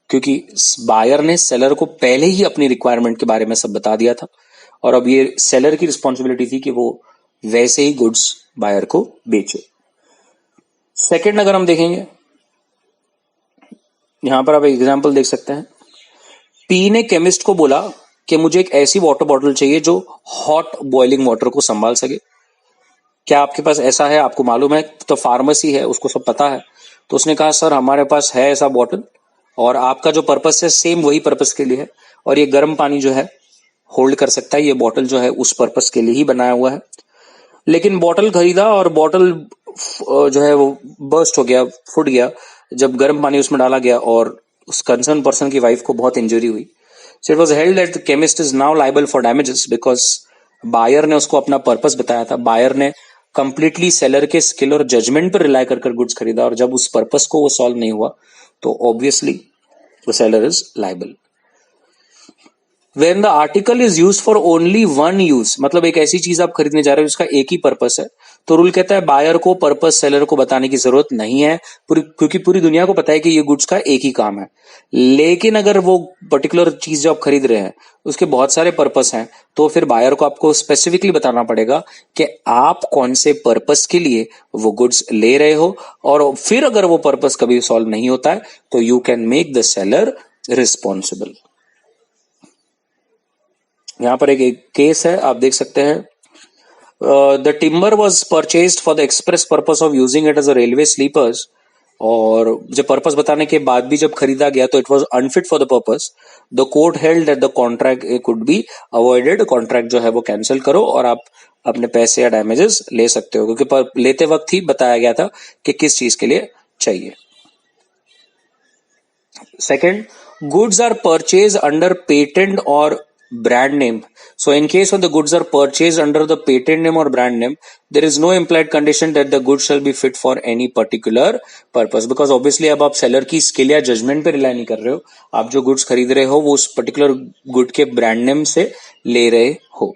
क्योंकि बायर ने सेलर को पहले ही अपनी रिक्वायरमेंट के बारे में सब बता दिया था, और अब ये सेलर की रिस्पॉन्सिबिलिटी थी कि वो वैसे ही गुड्स बायर को बेचे। सेकंड अगर हम देखेंगे, यहां पर आप एग्जांपल देख सकते हैं, पी ने केमिस्ट को बोला कि मुझे एक ऐसी वाटर बॉटल चाहिए जो हॉट बॉइलिंग वाटर को संभाल सके। क्या आपके पास ऐसा है, आपको मालूम है? तो फार्मेसी है, उसको सब पता है। तो उसने कहा सर हमारे पास है ऐसा बॉटल, और आपका जो पर्पस है सेम वही पर्पस के लिए है, और ये गर्म पानी जो है होल्ड कर सकता है, ये बॉटल जो है उस पर्पस के लिए ही बनाया हुआ है। लेकिन बॉटल खरीदा और बॉटल जो है वो बर्स्ट हो गया, फूट गया जब गर्म पानी उसमें डाला गया, और उस कंसर्न पर्सन की वाइफ को बहुत इंजरी हुई। So it was held that the chemist is now liable for damages because buyer ने उसको अपना पर्पस बताया था। बायर ने कंप्लीटली सेलर के स्किल और जजमेंट पर रिलाई कर गुड्स खरीदा, और जब उस पर्पस को वो सॉल्व नहीं हुआ तो obviously the seller is liable. When the article is used for only one use, मतलब एक ऐसी चीज आप खरीदने जा रहे हो जिसका एक ही पर्पस है, तो रूल कहता है बायर को पर्पस सेलर को बताने की जरूरत नहीं है, क्योंकि पूरी दुनिया को पता है कि ये गुड्स का एक ही काम है। लेकिन अगर वो पर्टिकुलर चीज जो आप खरीद रहे हैं उसके बहुत सारे पर्पस हैं, तो फिर बायर को आपको स्पेसिफिकली बताना पड़ेगा कि आप कौन से पर्पस के लिए वो गुड्स ले रहे हो, और फिर अगर वो पर्पस कभी सॉल्व नहीं होता है तो you can make the seller responsible. यहां पर एक केस है, आप देख सकते हैं, the timber was purchased for the express purpose of using it as a railway sleepers, और जब पर्पस बताने के बाद भी जब खरीदा गया तो it was unfit for the purpose. The court held that the contract could be avoided, contract जो है वो कैंसिल करो और आप अपने पैसे या डैमेजेस ले सकते हो, क्योंकि लेते वक्त ही बताया गया था कि किस चीज के लिए चाहिए। Second, goods are purchased under patent or brand name. So in case of the goods are purchased under the patent name or brand name, there is no implied condition that the goods shall be fit for any particular purpose, because obviously अब आप seller की skill या judgement पे rely नहीं कर रहे हो, आप जो गुड्स खरीद रहे हो वो उस पर्टिकुलर गुड के ब्रांड नेम से ले रहे हो।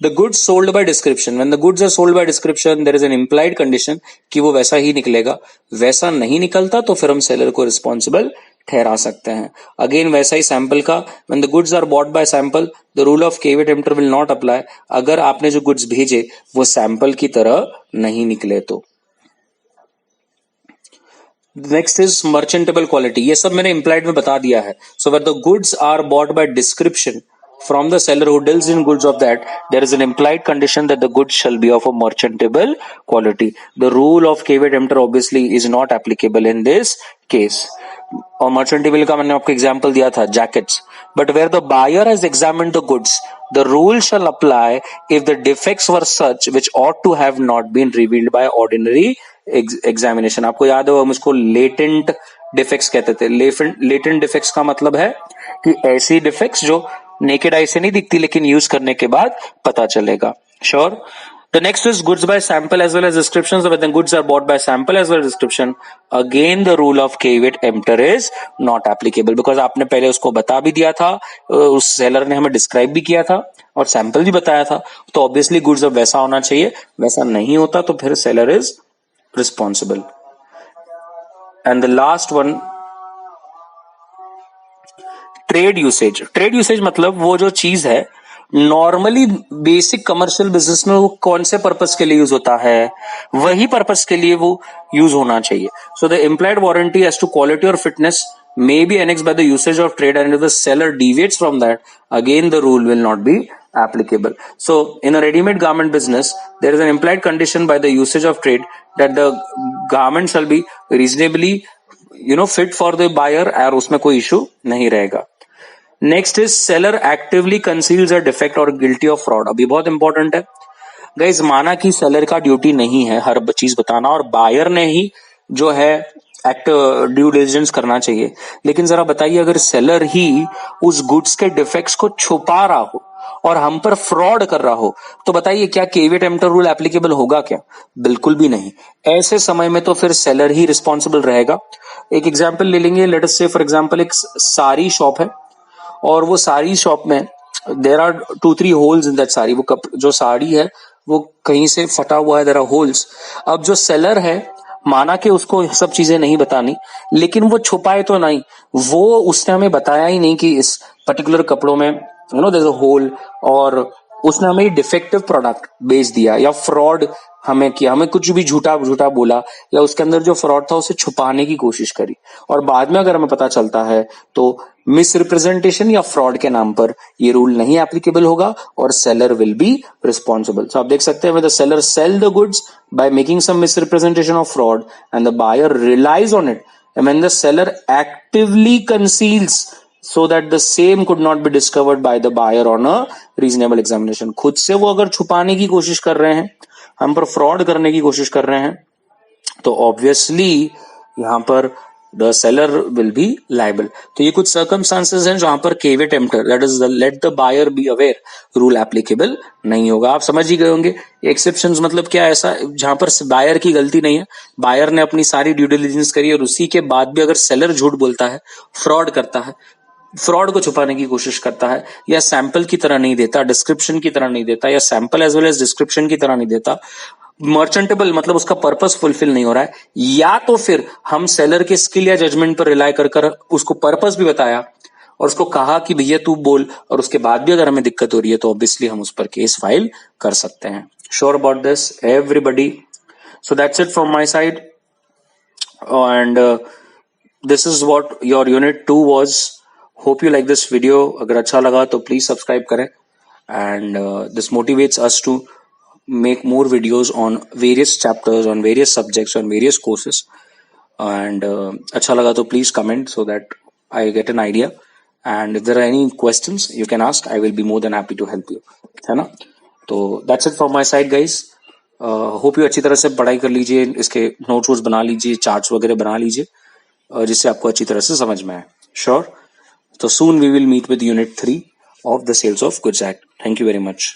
The goods sold by description. When the goods are sold by description, there is an implied condition कि वो वैसा ही निकलेगा। वैसा नहीं निकलता तो फिर हम सेलर को रिस्पॉन्सिबल ठहरा सकते हैं। अगेन वैसा ही सैंपल का, when the goods are bought by sample, the rule of caveat emptor will not apply। अगर आपने जो गुड्स भेजे वो सैंपल की तरह नहीं निकले तो। नेक्स्ट इज मर्चेंटेबल क्वालिटी, ये सब मैंने इंप्लाइड में बता दिया है। So where the goods are bought by description, from the seller who deals in goods of that, there is an implied condition that the goods shall be of a merchantable quality. The rule of caveat emptor obviously is not applicable in this case. और merchantable का मैंने आपको example दिया था jackets. But where the buyer has examined the goods, the rule shall apply if the defects were such which ought to have not been revealed by ordinary examination. आपको याद होगा हम इसको latent defects कहते थे. Latent defects का मतलब है कि ऐसी डिफेक्ट्स जो नेकेड आई से नहीं दिखती लेकिन यूज करने के बाद पता चलेगा. Sure. The next is goods by sample as well as description. So when the goods are bought by sample as well as description, again the rule of caveat emptor is not applicable because आपने पहले उसको बता भी दिया था, उस seller ने हमें डिस्क्राइब भी किया था और सैंपल भी बताया था, तो ऑब्वियसली गुड्स अब वैसा होना चाहिए. वैसा नहीं होता तो फिर seller is responsible. And the last one, trade usage. Trade usage मतलब वो जो चीज है नॉर्मली बेसिक कमर्शियल बिजनेस में वो कौन से पर्पस के लिए यूज होता है, वही पर्पस के लिए वो यूज होना चाहिए. So the implied warranty as to quality और fitness may be annexed by the usage of trade, and if the seller deviates from that, again the rule will not be applicable. So in a ready-made garment business, there is an implied condition by the usage of trade that the garment shall be reasonably fit for the buyer, और उसमें कोई issue नहीं रहेगा. Next is seller actively conceals a defect और guilty of fraud. अभी बहुत important है guys. माना कि सेलर का ड्यूटी नहीं है हर चीज बताना और बायर ने ही जो है एक्ट ड्यू डिलिजेंस करना चाहिए, लेकिन जरा बताइए अगर सेलर ही उस गुड्स के डिफेक्ट्स को छुपा रहा हो और हम पर फ्रॉड कर रहा हो, तो बताइए क्या केविएट एम्प्टर रूल एप्लीकेबल होगा क्या? बिल्कुल भी नहीं. ऐसे समय में तो फिर सेलर ही रिस्पॉन्सिबल रहेगा. एक एग्जाम्पल ले लेंगे. Late us say for example एक साड़ी शॉप है और वो साड़ी शॉप में there are 2-3 holes in that sari. वो जो साड़ी है वो कहीं से फटा हुआ है, देर आर होल्स. अब जो सेलर है माना कि उसको सब चीजें नहीं बतानी, लेकिन वो छुपाए तो नहीं, वो उसने हमें बताया ही नहीं कि इस पर्टिकुलर कपड़ों में देयर इज अ होल, और उसने हमें डिफेक्टिव प्रोडक्ट बेच दिया या फ्रॉड हमें किया, हमें कुछ भी झूठा झूठा बोला या उसके अंदर जो फ्रॉड था उसे छुपाने की कोशिश करी, और बाद में अगर हमें पता चलता है तो मिस रिप्रेजेंटेशन या फ्रॉड के नाम पर ये रूल नहीं एप्लीकेबल होगा और seller will be responsible. So आप देख सकते हैं the seller sell the goods by making some misrepresentation of fraud and the buyer relies on it, and when the seller actively conceals so that the same could not be discovered by the buyer on a reasonable examination. खुद से वो अगर छुपाने की कोशिश कर रहे हैं, हम पर फ्रॉड करने की कोशिश कर रहे हैं, तो ऑब्वियसली यहां पर the seller will be liable. तो ये कुछ सर्कमस्टांसेस हैं जहां पर caveat emptor that is let the buyer be aware rule applicable नहीं होगा. आप समझ ही गए होंगे. एक्सेप्शंस मतलब क्या, ऐसा जहां पर बायर की गलती नहीं है, बायर ने अपनी सारी ड्यू डिलिजेंस करी और उसी के बाद भी अगर सेलर झूठ बोलता है, फ्रॉड करता है, फ्रॉड को छुपाने की कोशिश करता है, या सैंपल की तरह नहीं देता, डिस्क्रिप्शन की तरह नहीं देता, या sample as well as description की तरह नहीं देता, मर्चेंटेबल मतलब उसका पर्पस फुलफिल नहीं हो रहा है, या तो फिर हम सेलर के स्किल या जजमेंट पर रिलाई कर उसको पर्पस भी बताया और उसको कहा कि भैया तू बोल, और उसके बाद भी अगर हमें दिक्कत हो रही है तो ऑब्वियसली हम उस पर केस फाइल कर सकते हैं. Sure about this everybody? So that's it from my side, and this is what your unit 2 was. Hope you like this video. अगर अच्छा लगा तो प्लीज सब्सक्राइब करें, and this motivates us to make more videos on various chapters, on various subjects, on various courses, and अच्छा लगा तो please comment so that I get an idea, and if there are any questions you can ask, I will be more than happy to help you, है ना? तो that's it from my side guys. hope you अच्छी तरह से पढ़ाई कर लीजिए, इसके नोट्स बना लीजिए, चार्ट्स वगैरह बना लीजिए, जिससे आपको अच्छी तरह से समझ में आए. Sure. तो soon we will meet with unit 3 of the Sales of Goods Act. Thank you very much.